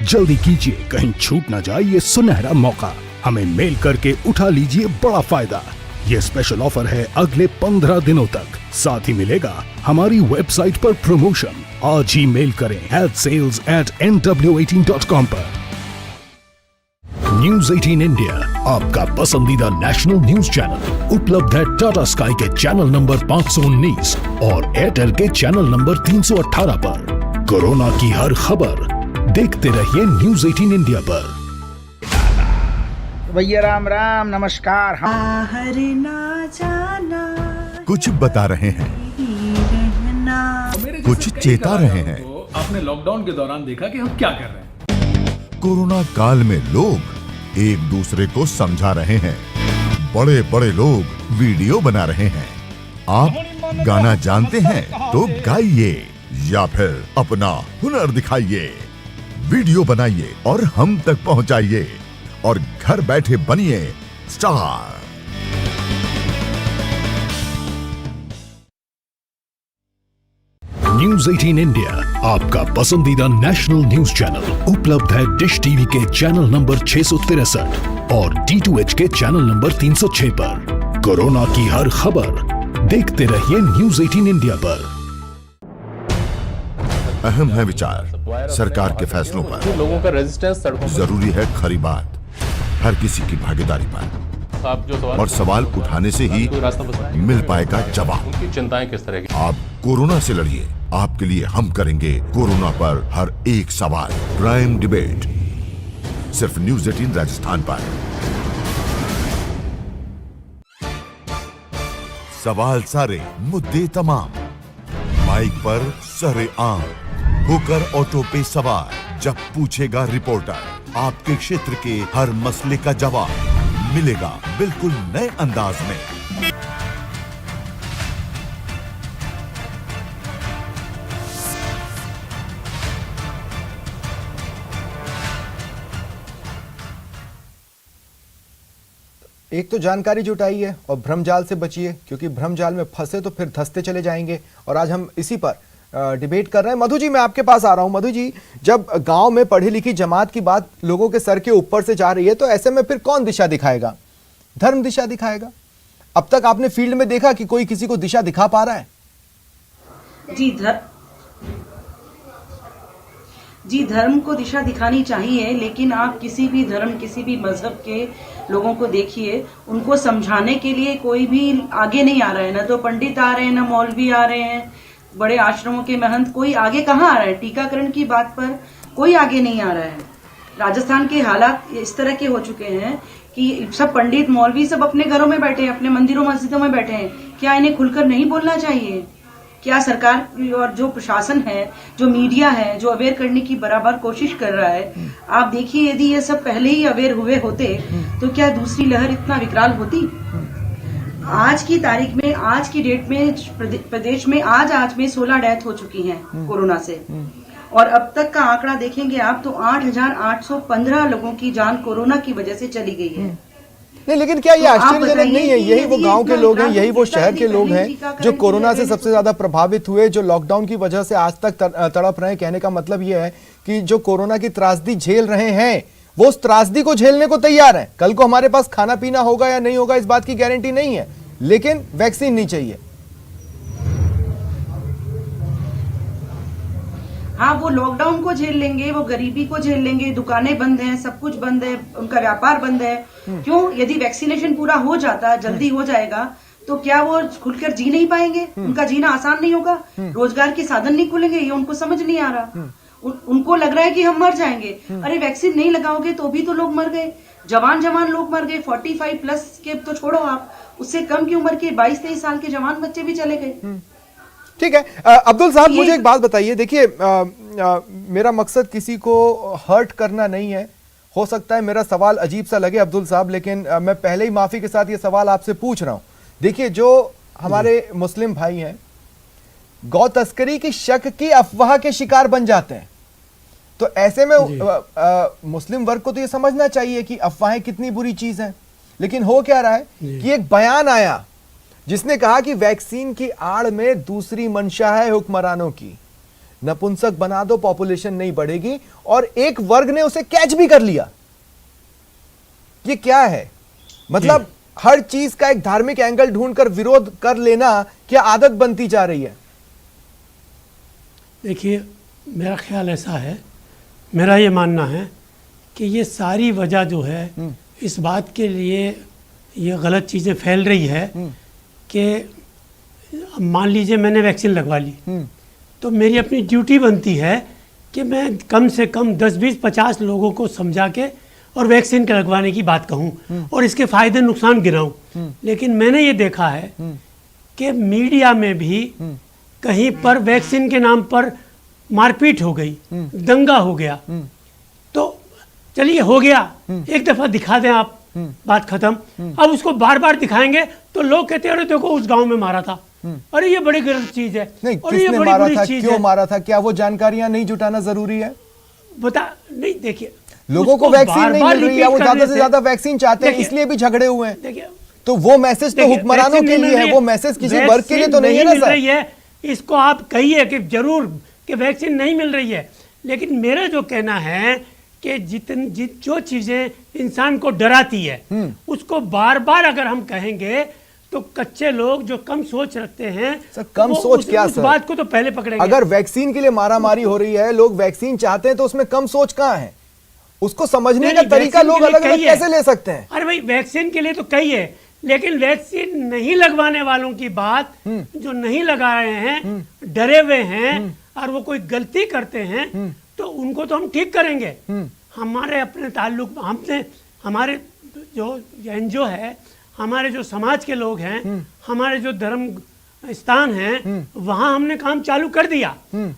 जल्दी कीजिए, कहीं छूट ना जाए ये सुनहरा मौका। हमें मेल करके उठा लीजिए बड़ा फायदा। ये स्पेशल ऑफर है अगले 15 दिनों तक। साथ ही मिलेगा हमारी वेबसाइट पर प्रमोशन। आज ही मेल करें sales@nw18.com पर। न्यूज 18 इंडिया आपका पसंदीदा नेशनल न्यूज चैनल उपलब्ध है टाटा स्काई के चैनल नंबर 519 और एयरटेल के चैनल नंबर 318 पर। कोरोना की हर खबर देखते रहिए न्यूज 18 इंडिया पर। भैया राम राम नमस्कार। कुछ बता रहे हैं, कुछ चेता रहे हैं। आपने लॉकडाउन के दौरान देखा कि हम क्या कर रहे हैं। कोरोना काल में लोग एक दूसरे को समझा रहे हैं। बड़े बड़े लोग वीडियो बना रहे हैं। आप गाना जानते हैं तो गाइए या फिर अपना हुनर दिखाइए। वीडियो बनाइए और हम तक पहुंचाइए और घर बैठे बनिए स्टार। न्यूज 18 इंडिया आपका पसंदीदा नेशनल न्यूज चैनल उपलब्ध है डिश टीवी के चैनल नंबर 663 और D2H के चैनल नंबर 306 पर। कोरोना की हर खबर देखते रहिए न्यूज 18 इंडिया पर। अहम है विचार सरकार के फैसलों पर। लोगों का रेजिस्टेंस सड़कों जरूरी है खरी बात हर किसी की भागीदारी पर। आप जो और सवाल उठाने से ही मिल पाएगा जवाब। उनकी चिंताएं किस तरह की। आप कोरोना से लड़िए, आपके लिए हम करेंगे कोरोना पर हर एक सवाल। प्राइम डिबेट सिर्फ न्यूज 18 राजस्थान पर। सवाल सारे, मुद्दे तमाम, माइक पर सरे आम होकर ऑटो पे सवार। जब पूछेगा रिपोर्टर आपके क्षेत्र के हर मसले का जवाब मिलेगा बिल्कुल नए अंदाज में। एक तो जानकारी जुटाई है और भ्रमजाल से बचिए, क्योंकि भ्रमजाल में फंसे तो फिर धंसते चले जाएंगे। और आज हम इसी पर डिबेट कर रहे हैं। मधु जी, मैं आपके पास आ रहा हूं। मधु जी, जब गांव में पढ़ी लिखी जमात की बात लोगों के सर के ऊपर से जा रही है, तो ऐसे में फिर कौन दिशा दिखाएगा? धर्म दिशा दिखाएगा। अब तक आपने फील्ड में देखा कि कोई किसी को दिशा दिखा पा रहा है? जी, जी, धर्म को दिशा दिखानी चाहिए, लेकिन आप किसी भी धर्म, किसी भी मजहब के लोगों को देखिए, उनको समझाने के लिए कोई भी आगे नहीं आ रहा है। ना तो पंडित आ रहे हैं, ना मौलवी आ रहे हैं, बड़े आश्रमों के महंत, कोई आगे कहाँ आ रहा है? टीकाकरण की बात पर कोई आगे नहीं आ रहा है। राजस्थान के हालात इस तरह के हो चुके हैं कि सब पंडित मौलवी सब अपने घरों में बैठे हैं, अपने मंदिरों मस्जिदों में बैठे हैं। क्या इन्हें खुलकर नहीं बोलना चाहिए? क्या सरकार और जो प्रशासन है, जो मीडिया है, जो अवेयर करने की बराबर कोशिश कर रहा है? आप देखिए, यदि ये सब पहले ही अवेयर हुए होते तो क्या दूसरी लहर इतना विकराल होती? आज की तारीख में, आज की डेट में प्रदेश में आज में 16 डेथ हो चुकी हैं कोरोना से, और अब तक का आंकड़ा देखेंगे आप तो 8,815 लोगों की जान कोरोना की वजह से चली गई है। नहीं, लेकिन क्या ये आश्चर्यजनक नहीं है? यही वो गांव के लोग हैं, यही वो शहर के लोग हैं जो कोरोना से सबसे ज्यादा प्रभावित हुए, जो लॉकडाउन की वजह से आज तक तड़प रहे हैं। कहने का मतलब ये है कि जो कोरोना की त्रासदी झेल रहे हैं वो उस त्रासदी को झेलने को तैयार हैं। कल को हमारे पास खाना पीना होगा या नहीं होगा इस बात की गारंटी नहीं है, लेकिन वैक्सीन नहीं चाहिए। हाँ, वो लॉकडाउन को झेल लेंगे, वो गरीबी को झेल लेंगे, दुकानें बंद हैं, सब कुछ बंद है, उनका व्यापार बंद है। क्यों? यदि वैक्सीनेशन पूरा हो जाता, जल्दी हो जाएगा, तो क्या वो खुलकर जी नहीं पाएंगे? उनका जीना आसान नहीं होगा? रोजगार के साधन नहीं खुलेंगे? ये उनको समझ नहीं आ रहा। उनको लग रहा है कि हम मर जाएंगे। अरे वैक्सीन नहीं लगाओगे तो भी तो लोग मर गए, जवान लोग मर गए। 45 प्लस के तो छोड़ो आप, उससे कम की उम्र के 22-23 साल के जवान बच्चे भी चले गए। ठीक है, अब्दुल साहब मुझे एक बात बताइए। देखिए, मेरा मकसद किसी को हर्ट करना नहीं है। हो सकता है मेरा सवाल अजीब सा लगे अब्दुल साहब, लेकिन मैं पहले ही माफी के साथ ये सवाल आपसे पूछ रहा हूं। देखिए, जो हमारे मुस्लिम भाई हैं गौ तस्करी की शक की अफवाह के शिकार बन जाते हैं, तो ऐसे में मुस्लिम वर्ग को तो ये समझना चाहिए कि अफवाहें कितनी बुरी चीज हैं। लेकिन हो क्या रहा है कि एक बयान आया जिसने कहा कि वैक्सीन की आड़ में दूसरी मंशा है हुक्मरानों की, नपुंसक बना दो, पॉपुलेशन नहीं बढ़ेगी, और एक वर्ग ने उसे कैच भी कर लिया। ये क्या है? मतलब हर चीज का एक धार्मिक एंगल ढूंढकर विरोध कर लेना क्या आदत बनती जा रही है? देखिए, मेरा ख्याल ऐसा है, मेरा ये मानना है कि ये सारी वजह जो है इस बात के लिए ये गलत चीज़ें फैल रही है कि मान लीजिए मैंने वैक्सीन लगवा ली, तो मेरी अपनी ड्यूटी बनती है कि मैं कम से कम 10, 20, 50 लोगों को समझा के और वैक्सीन के लगवाने की बात कहूँ और इसके फ़ायदे नुकसान गिनाऊँ। लेकिन मैंने ये देखा है कि मीडिया में भी कहीं पर वैक्सीन के नाम पर मारपीट हो गई, दंगा हो गया। तो चलिए हो गया, एक दफ़ा दिखा दें आप, बात खत्म। अब उसको बार बार दिखाएंगे तो लोग कहते हैं अरे देखो उस गांव में मारा था, अरे ये बड़ी गलत चीज है। नहीं, और ये किसने बड़ी मारा बुरी था, चीज क्यों है। मारा था, क्या वो जानकारियां नहीं जुटाना जरूरी है? बता नहीं, देखिए लोगों को वैक्सीन नहीं मिल रही है, वो ज्यादा से ज्यादा वैक्सीन चाहते हैं, इसलिए भी झगड़े हुए हैं। देखिए, तो वो मैसेज तो हुक्मरानों के लिए है, वो मैसेज किसी वर्ग के लिए तो नहीं है ना सर। इसको आप कहिए कि जरूर कि वैक्सीन नहीं मिल रही है, लेकिन मेरा जो कहना है कि जो चीजें इंसान को डराती है उसको बार बार अगर हम कहेंगे तो कच्चे लोग जो कम सोच रखते हैं, सर कम सोच क्या उस सर? बात को तो पहले पकड़ेंगे। अगर वैक्सीन के लिए मारामारी हो रही है, लोग वैक्सीन चाहते हैं, तो उसमें कम सोच कहाँ है? उसको समझने का तरीका लोग अलग अलग कैसे ले सकते हैं? अरे भाई वैक्सीन के लिए तो कही है, लेकिन वैक्सीन नहीं लगवाने वालों की बात, जो नहीं लगा रहे हैं, डरे हुए हैं और वो कोई गलती करते हैं, तो उनको तो हम ठीक करेंगे। हमारे अपने ताल्लुक, हमने हमारे जो एनजीओ है, हमारे जो समाज के लोग हैं, हमारे जो धर्म स्थान हैं, वहां हमने काम चालू कर दिया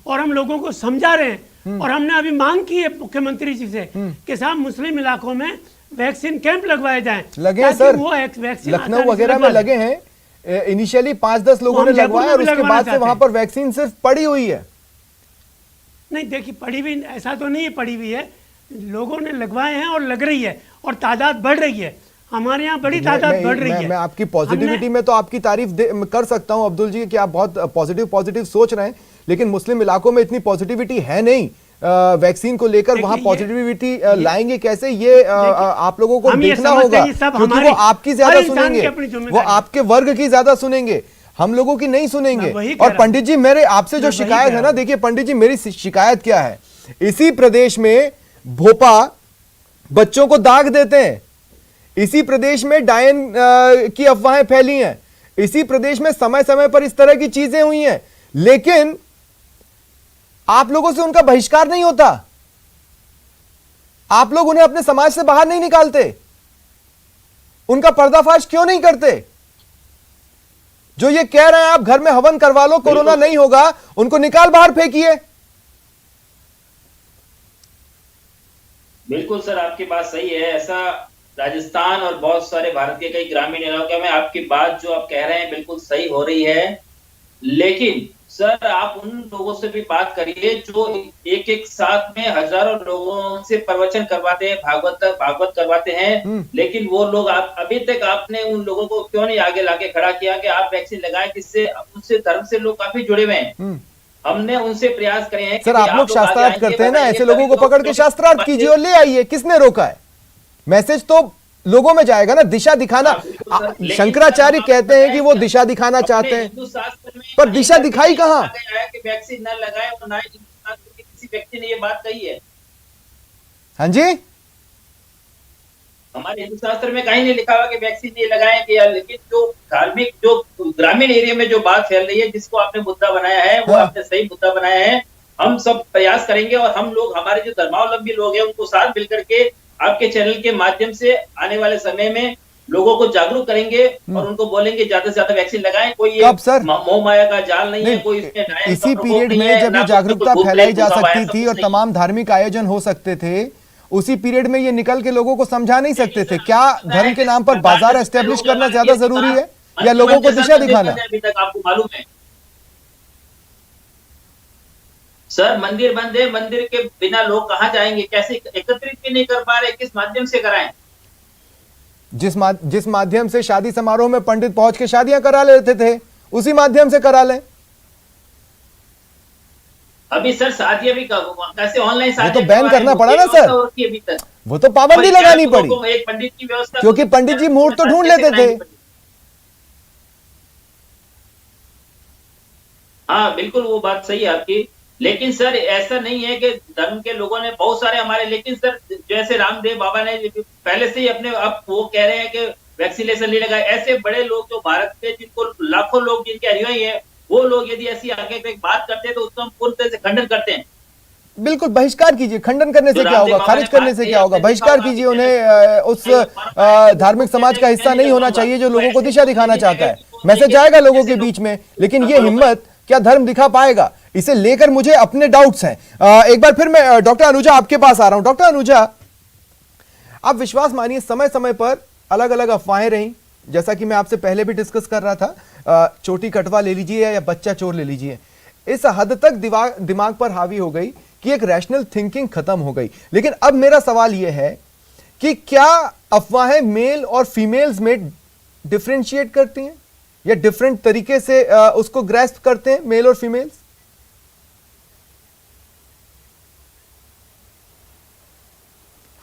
और हम लोगों को समझा रहे हैं। और हमने अभी मांग की है मुख्यमंत्री जी से कि साहब मुस्लिम इलाकों में वैक्सीन कैंप लगवाए जाएं। लगे हैं सर, वो वैक्सीन लखनऊ वगैरह में लगे हैं। इनिशियली 5-10 लोगों ने लगवाया और उसके बाद से वहां पर वैक्सीन सिर्फ पड़ी हुई है। नहीं देखिए, पड़ी हुई ऐसा तो नहीं है, पड़ी हुई है, लोगों ने लगवाए हैं और लग रही है और तादाद बढ़ रही है। हमारे यहाँ बड़ी तादाद बढ़ रही है। मैं आपकी पॉजिटिविटी में तो आपकी तारीफ कर सकता हूं अब्दुल जी कि आप बहुत पॉजिटिव सोच रहे हैं, लेकिन मुस्लिम इलाकों में इतनी पॉजिटिविटी है नहीं वैक्सीन को लेकर। वहां पॉजिटिविटी लाएंगे कैसे, ये आप लोगों को देखना होगा, क्योंकि वो आपकी ज्यादा सुनेंगे, वो आपके वर्ग की ज्यादा सुनेंगे। हम लोगों की नहीं सुनेंगे। मैं वही कह और रहा पंडित जी मेरे आपसे जो मैं वही शिकायत कह है रहा ना, देखिए पंडित जी मेरी शिकायत क्या है, इसी प्रदेश में भोपा बच्चों को दाग देते हैं, इसी प्रदेश में डायन की अफवाहें फैली हैं, इसी प्रदेश में समय समय पर इस तरह की चीजें हुई हैं, लेकिन आप लोगों से उनका बहिष्कार नहीं होता, आप लोग उन्हें अपने समाज से बाहर नहीं निकालते, उनका पर्दाफाश क्यों नहीं करते? जो ये कह रहे हैं आप घर में हवन करवा लो, कोरोना नहीं होगा, उनको निकाल बाहर फेंकिए। बिल्कुल सर, आपकी बात सही है। ऐसा राजस्थान और बहुत सारे भारत के कई ग्रामीण इलाकों में आपकी बात जो आप कह रहे हैं बिल्कुल सही हो रही है, लेकिन सर आप उन लोगों से भी बात करिए जो एक एक साथ में हजारों लोगों से प्रवचन करवाते हैं, भागवत करवाते हैं, लेकिन वो लोग अभी तक आपने उन लोगों को क्यों नहीं आगे लाके खड़ा किया कि आप वैक्सीन लगाएं, जिससे उनसे धर्म से लोग काफी जुड़े हुए हैं। हमने उनसे प्रयास करे हैं। सर आप लोग शास्त्रार्थ करते हैं ना, ऐसे लोगों को पकड़ के शास्त्रार्थ कीजिए और ले आइए, किसने रोका है? मैसेज तो लोगों में जाएगा ना, दिशा दिखाना। शंकराचार्य कहते हैं कि वो दिशा दिखाना चाहते हैं, पर दिशा दिखाई कहां? वैक्सीन न लगाए और ना किसी व्यक्ति ने ये बात कही है। हाँ जी, हमारे हिंदू शास्त्र में कहीं नहीं लिखा हुआ कि वैक्सीन नहीं लगाए कि, लेकिन जो धार्मिक जो ग्रामीण एरिया में जो बात फैल रही है, जिसको आपने मुद्दा बनाया है, वो आपने सही मुद्दा बनाया है। हम सब प्रयास करेंगे और हम लोग, हमारे जो धर्मावलंबी लोग हैं, उनको साथ मिलकर के आपके चैनल के माध्यम से आने वाले समय में लोगों को जागरूक करेंगे और उनको बोलेंगे ज्यादा से ज्यादा वैक्सीन लगाएं। कोई मोह माया का जाल नहीं है, कोई इसमें इसी पीरियड में जब ये जागरूकता फैलाई जा सकती थी और तमाम धार्मिक आयोजन हो सकते थे, उसी पीरियड में ये निकल के लोगों को समझा नहीं सकते थे? क्या धर्म के नाम पर बाजार एस्टेब्लिश करना ज्यादा जरूरी है या लोगों को दिशा दिखाना? अभी तक आपको मालूम है सर, मंदिर बंद है, मंदिर के बिना लोग कहां जाएंगे? कैसे एकत्रित भी नहीं कर पा रहे, किस माध्यम से कराएं? जिस माध्यम से शादी समारोह में पंडित पहुंच के शादियां करा लेते थे, उसी माध्यम से करा लें। अभी सर शादियां भी कैसे ऑनलाइन वो तो बैन करना पड़ा ना सर, अभी तक वो तो पाबंदी लगानी पड़ी, एक पंडित की व्यवस्था, क्योंकि पंडित जी मुहूर्त तो ढूंढ लेते थे। हाँ बिल्कुल, वो बात सही है आपकी, लेकिन सर ऐसा नहीं है कि धर्म के लोगों ने बहुत सारे हमारे, लेकिन सर जैसे रामदेव बाबा ने पहले से ही अपने, अब वो कह रहे हैं कि वैक्सीनेशन नहीं लगाए, ऐसे बड़े लोग जो भारत में जिनको लाखों लोग जिनके अनुयायी है, वो लोग यदि ऐसी आगे एक बात करते हैं तो उसको हम पूर्ण तरह से खंडन करते हैं। बिल्कुल बहिष्कार कीजिए, खंडन करने से क्या होगा, खारिज करने से क्या होगा? बहिष्कार कीजिए उन्हें, उस धार्मिक समाज का हिस्सा नहीं होना चाहिए जो लोगों को दिशा दिखाना चाहता है। मैसेज जाएगा लोगों के बीच में, लेकिन ये हिम्मत क्या धर्म दिखा पाएगा? इसे लेकर मुझे अपने डाउट्स हैं। एक बार फिर मैं डॉक्टर अनुजा आपके पास आ रहा हूं। डॉक्टर अनुजा, आप विश्वास मानिए समय समय पर अलग अलग अफवाहें रही, जैसा कि मैं आपसे पहले भी डिस्कस कर रहा था, चोटी कटवा ले लीजिए या बच्चा चोर ले लीजिए, इस हद तक दिमाग पर हावी हो गई कि एक रैशनल थिंकिंग खत्म हो गई। लेकिन अब मेरा सवाल यह है कि क्या अफवाहें मेल और फीमेल्स में डिफरेंशिएट करती हैं या डिफरेंट तरीके से उसको ग्रैस्प करते हैं मेल और फीमेल्स?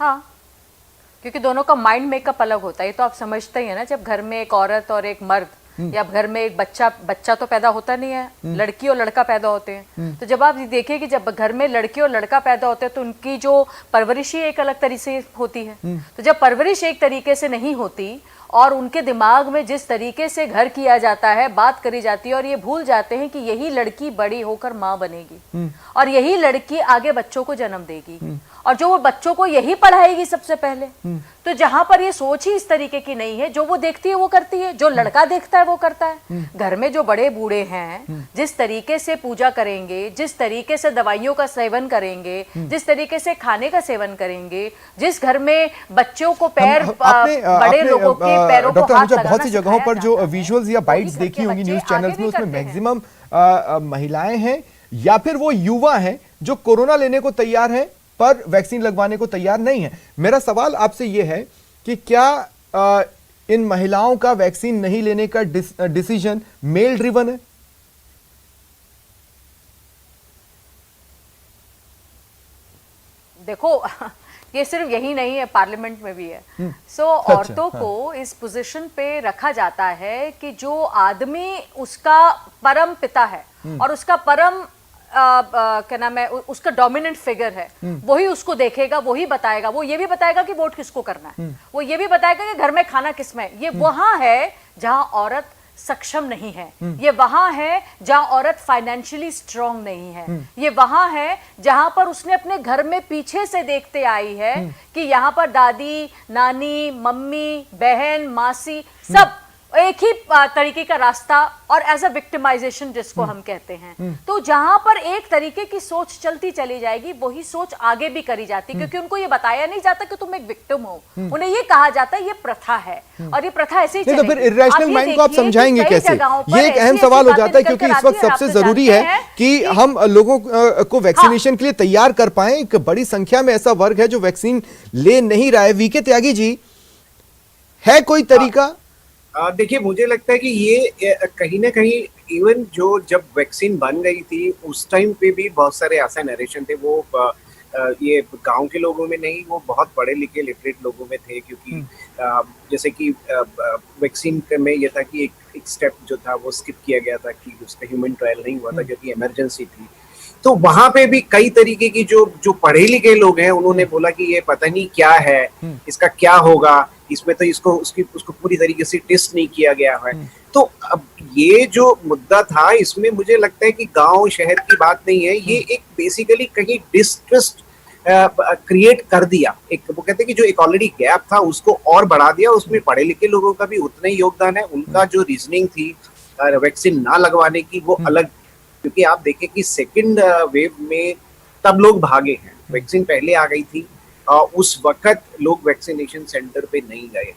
हाँ, क्योंकि दोनों का माइंड मेकअप अलग होता है। ये तो आप समझते ही है ना, जब घर में एक औरत और एक मर्द या घर में एक बच्चा तो पैदा होता नहीं है, लड़की और लड़का पैदा होते हैं। तो जब आप देखिए कि जब घर में लड़की और लड़का पैदा होते हैं तो उनकी जो परवरिश ही एक अलग तरीके से होती है। तो जब परवरिश एक तरीके से नहीं होती और उनके दिमाग में जिस तरीके से घर किया जाता है, बात करी जाती है, और ये भूल जाते हैं कि यही लड़की बड़ी होकर माँ बनेगी और यही लड़की आगे बच्चों को जन्म देगी और जो वो बच्चों को यही पढ़ाएगी सबसे पहले। तो जहां पर ये सोच ही इस तरीके की नहीं है, जो वो देखती है वो करती है, जो लड़का देखता है वो करता है। घर में जो बड़े बूढ़े हैं जिस तरीके से पूजा करेंगे, जिस तरीके से दवाइयों का सेवन करेंगे, जिस तरीके से खाने का सेवन करेंगे, जिस घर में बच्चों को पैर बड़े लोगों के पैरों को हाथ लगाना, बहुत सी जगहों पर जो विजुअल्स या बाइट्स देखी होंगी न्यूज चैनल्स में, उसमें मैक्सिमम महिलाएं हैं या फिर वो युवा हैं जो कोरोना लेने को तैयार हैं पर वैक्सीन लगवाने को तैयार नहीं है। मेरा सवाल आपसे यह है कि क्या इन महिलाओं का वैक्सीन नहीं लेने का डिसीजन मेल ड्रिवन है? देखो ये सिर्फ यही नहीं है, पार्लियामेंट में भी है। सो औरतों को इस पोजीशन पे रखा जाता है कि जो आदमी उसका परम पिता है और उसका परम क्या नाम है, उसका डोमिनेंट फिगर है, वही उसको देखेगा, वही बताएगा। वो ये भी बताएगा कि वोट किसको करना है, वो ये भी बताएगा कि घर में खाना किसमें। ये वहां है जहां औरत सक्षम नहीं है, ये वहां है जहां औरत फाइनेंशियली स्ट्रांग नहीं है, ये वहां है जहां पर उसने अपने घर में पीछे से देखते आई है कि यहाँ पर दादी, नानी, मम्मी, बहन, मासी सब एक ही तरीके का रास्ता, और एज अ विक्टिमाइजेशन जिसको हम कहते हैं। तो जहां पर एक तरीके की सोच चलती चली जाएगी, वही सोच आगे भी करी जाती, क्योंकि उनको ये बताया नहीं जाता कि तुम एक विक्टिम हो, उन्हें ये कहा जाता है ये प्रथा है और ये प्रथा ऐसे ही चलेगी। तो फिर इरेशनल माइंड को आप समझाएंगे कैसे? ये एक अहम सवाल हो जाता है, क्योंकि इस वक्त सबसे जरूरी है कि हम लोगों को वैक्सीनेशन के लिए तैयार कर पाए। एक बड़ी संख्या में ऐसा वर्ग है जो वैक्सीन ले नहीं रहा है। वीके त्यागी जी, है कोई तरीका? देखिए, मुझे लगता है कि ये कहीं ना कहीं इवन जो जब वैक्सीन बन गई थी उस टाइम पे भी बहुत सारे ऐसे नरेशन थे, वो ये गांव के लोगों में नहीं, वो बहुत पढ़े लिखे लिटरेट लोगों में थे, क्योंकि जैसे कि वैक्सीन में ये था कि एक स्टेप जो था वो स्किप किया गया था कि उसका ह्यूमन ट्रायल नहीं हुआ था, क्योंकि इमरजेंसी थी। तो वहां पे भी कई तरीके की जो पढ़े लिखे लोग हैं उन्होंने बोला कि ये पता नहीं क्या है, इसका क्या होगा, इसमें तो उसको पूरी तरीके से टेस्ट नहीं किया गया है। तो अब ये जो मुद्दा था, इसमें मुझे लगता है कि गांव शहर की बात नहीं है, ये एक बेसिकली कहीं डिस्ट्रस्ट क्रिएट कर दिया। एक वो कहते हैं कि जो एक ऑलरेडी गैप था उसको और बढ़ा दिया। उसमें पढ़े लिखे लोगों का भी उतना ही योगदान है, उनका जो रीजनिंग थी वैक्सीन ना लगवाने की वो अलग, क्योंकि आप देखें कि सेकंड वेव में तब लोग भागे हैं, वैक्सीन पहले आ गई थी, उस वक्त लोग वैक्सीनेशन सेंटर पे नहीं गए,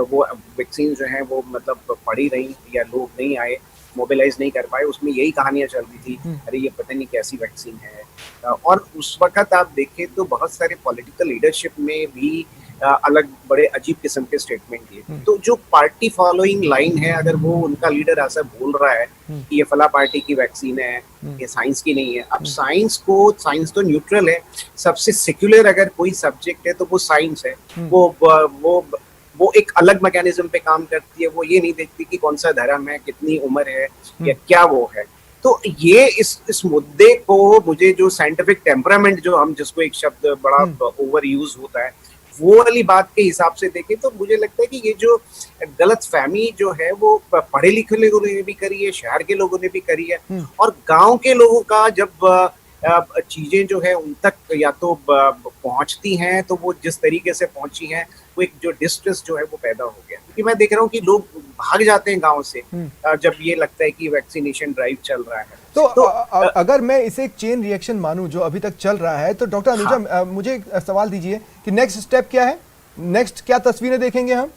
वो वैक्सीन जो है वो मतलब पड़ी रही या लोग नहीं आए, मोबिलाइज नहीं कर पाए। उसमें यही कहानियां चल रही थी, अरे ये पता नहीं कैसी वैक्सीन है। और उस वक्त आप देखें तो बहुत सारे पॉलिटिकल लीडरशिप में भी अलग बड़े अजीब किस्म के स्टेटमेंट दिए। तो जो पार्टी फॉलोइंग लाइन है, अगर वो उनका लीडर ऐसा बोल रहा है कि ये फला पार्टी की वैक्सीन है, ये साइंस की नहीं है। अब साइंस तो न्यूट्रल है, सबसे सेक्युलर अगर कोई सब्जेक्ट है तो वो साइंस है। वो एक अलग मैकेनिज्म पे काम करती है, वो ये नहीं देखती कि कौन सा धर्म है, कितनी उम्र है या क्या वो है। तो ये इस मुद्दे को, मुझे जो साइंटिफिक टेम्परामेंट जो हम जिसको एक शब्द बड़ा ओवर यूज होता है, वो वाली बात के हिसाब से देखें तो मुझे लगता है कि ये जो गलतफहमी जो है वो पढ़े लिखे लोगों ने भी करी है, शहर के लोगों ने भी करी है, और गांव के लोगों का जब चीजें जो है उन तक या तो पहुंचती हैं तो वो जिस तरीके से पहुंची हैं, वो एक जो डिस्ट्रेस जो है वो पैदा हो गया। क्योंकि मैं देख रहा हूँ कि लोग भाग जाते हैं गांव से जब ये लगता है कि वैक्सीनेशन ड्राइव चल रहा है। तो अगर मैं इसे एक चेन रिएक्शन मानूं जो अभी तक चल रहा है, तो डॉक्टर अनुजा मुझे एक सवाल दीजिए कि नेक्स्ट स्टेप क्या है, नेक्स्ट क्या तस्वीरें देखेंगे हम?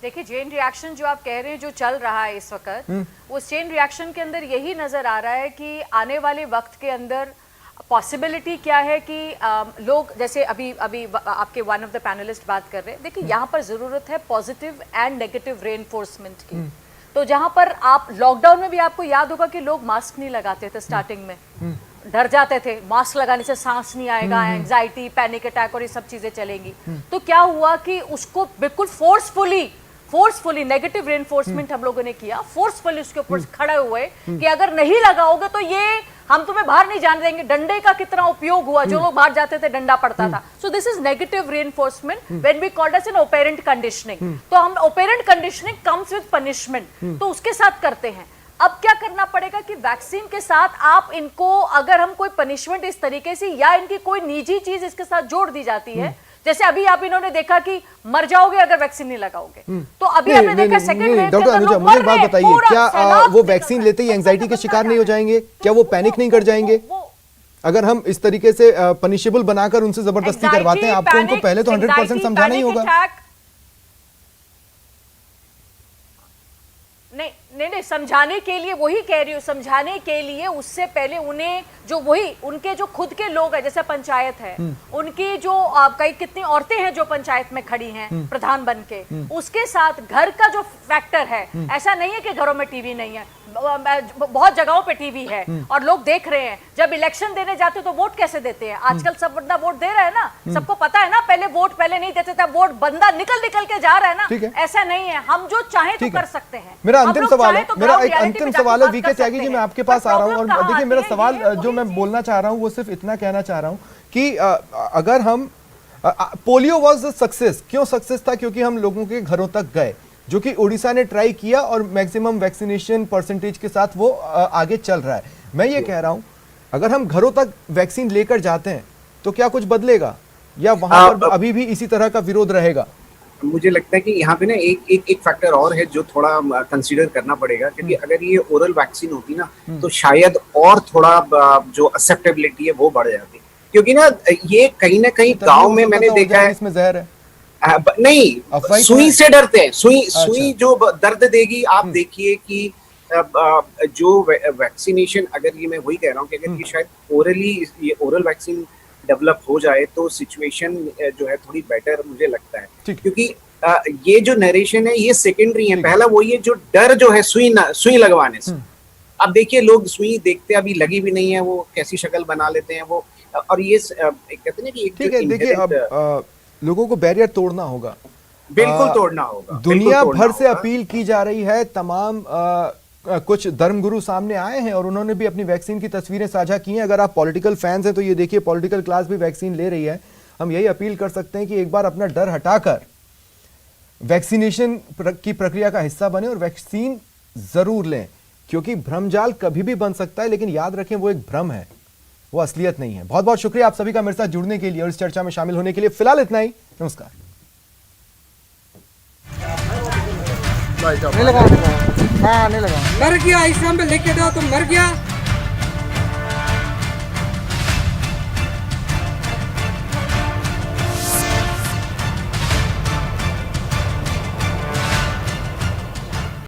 देखिए, चेन रिएक्शन जो आप कह रहे हैं जो चल रहा है इस वक्त, वो चेन रिएक्शन के अंदर यही नजर आ रहा है कि आने वाले वक्त के अंदर पॉसिबिलिटी क्या है कि लोग, जैसे अभी आपके वन ऑफ द पैनलिस्ट बात कर रहे हैं, देखिए यहाँ पर जरूरत है पॉजिटिव एंड नेगेटिव रेनफोर्समेंट की। तो जहाँ पर आप लॉकडाउन में भी आपको याद होगा कि लोग मास्क नहीं लगाते थे, स्टार्टिंग में डर जाते थे, मास्क लगाने से सांस नहीं आएगा, एंजाइटी, पैनिक अटैक और ये सब चीजें चलेंगी। तो क्या हुआ कि उसको बिल्कुल फोर्सफुली नेगेटिव रेनफोर्समेंट हम लोगों ने किया, फोर्सफुली उसके ऊपर खड़े हुए कि अगर नहीं लगाओगे तो ये हम तुम्हें बाहर नहीं जाने देंगे। डंडे का कितना उपयोग हुआ, जो लोग बाहर जाते थे डंडा पड़ता था। So this is negative reinforcement when we called as an operant conditioning. तो हम operant conditioning comes with punishment, तो उसके साथ करते हैं। अब क्या करना पड़ेगा कि वैक्सीन के साथ आप इनको, अगर हम कोई पनिशमेंट इस तरीके से या इनकी कोई निजी चीज इसके साथ जोड़ दी जाती है, जैसे अभी आप इन्होंने देखा कि मर जाओगे अगर वैक्सीन नहीं लगाओगे, तो अभी हमने देखा सेकंड वेव। डॉक्टर अनुजा, मुझे एक बात बताइए, क्या वो वैक्सीन लेते ही एंजाइटी के शिकार नहीं हो जाएंगे? क्या वो पैनिक नहीं कर जाएंगे? अगर हम इस तरीके से पनिशेबल बनाकर उनसे जबरदस्ती करवाते हैं, आपको उनको पहले तो 100% समझाना ही होगा। नहीं, समझाने के लिए, वही कह रही हूँ, समझाने के लिए उससे पहले उन्हें जो वही उनके जो खुद के लोग हैं, जैसे पंचायत है, उनकी जो कई कितनी औरतें हैं जो पंचायत में खड़ी हैं प्रधान बन के, उसके साथ घर का जो फैक्टर है, ऐसा नहीं है कि घरों में टीवी नहीं है, बहुत जगहों पे टीवी है और लोग देख रहे हैं। जब इलेक्शन देने जाते तो वोट कैसे देते हैं? आजकल सब बंदा वोट दे रहा है ना, सबको पता है ना, पहले वोट पहले नहीं देते थे, वोट बंदा निकल के जा रहा है ना, ऐसा नहीं है, हम जो चाहे तो कर सकते हैं। मेरा अंतिम सवाल है, मेरा एक अंतिम सवाल है वीके त्यागी जी, मैं आपके पास आ रहा हूँ। और देखिए मेरा सवाल जो मैं बोलना चाह रहा हूँ वो सिर्फ इतना कहना चाह रहा हूँ कि अगर हम पोलियो वाज सक्सेस, क्यों सक्सेस था? क्योंकि हम लोगों के घरों तक गए, जो कि उड़ीसा ने ट्राई किया और मैक्सिमम वैक्सीनेशन परसेंटेज के साथ वो आगे चल रहा है। मैं ये कह रहा हूं, अगर हम घरों तक वैक्सीन लेकर जाते हैं तो क्या कुछ बदलेगा, या वहां पर अभी भी इसी तरह का विरोध रहेगा? मुझे लगता है कि यहाँ पे ना एक फैक्टर और है जो थोड़ा कंसीडर करना पड़ेगा, क्योंकि अगर ये ओरल वैक्सीन होती ना तो शायद और थोड़ा जो एक्सेप्टेबिलिटी है वो बढ़ जाती, क्योंकि ना ये कहीं ना कहीं गांव में मैंने देखा है इसमें जहर है। नहीं, सुई से डरते हैं, सुई जो दर्द देगी। आप देखिए कि जो वैक्सीनेशन, अगर ये मैं वही कह रहा हूँ कि अगर ये शायद ये ओरल वैक्सीन डेवलप हो जाए तो सिचुएशन जो है थोड़ी बेटर मुझे लगता है, क्योंकि ये जो नरेशन है ये सेकेंडरी है। पहला वो ये जो डर जो है सुई लगवाने से, अब देखिए लोग सुई देखते अभी लगी भी नहीं है, वो कैसी शक्ल बना लेते हैं वो, और ये कहते हैं कि ठीक है। देखिए अब लोगों को बैरियर तोड़ना होगा, बिल्कुल तोड़ना होगा। दुनिया भर से अपील की जा रही है, तमाम कुछ धर्मगुरु सामने आए हैं और उन्होंने भी अपनी वैक्सीन की तस्वीरें साझा की हैं। अगर आप पॉलिटिकल फैंस हैं तो ये देखिए, पॉलिटिकल क्लास भी वैक्सीन ले रही है। हम यही अपील कर सकते हैं कि एक बार अपना डर हटाकर वैक्सीनेशन की प्रक्रिया का हिस्सा बने और वैक्सीन जरूर लें, क्योंकि भ्रमजाल कभी भी बन सकता है, लेकिन याद रखें वो एक भ्रम है, वो असलियत नहीं है। बहुत बहुत शुक्रिया आप सभी का मेरे साथ जुड़ने के लिए और इस चर्चा में शामिल होने के लिए। फिलहाल इतना ही, नमस्कार। नहीं लगा, हाँ नहीं लगा, मर गया, इस्लाम पे लिख के दो, तुम मर गया।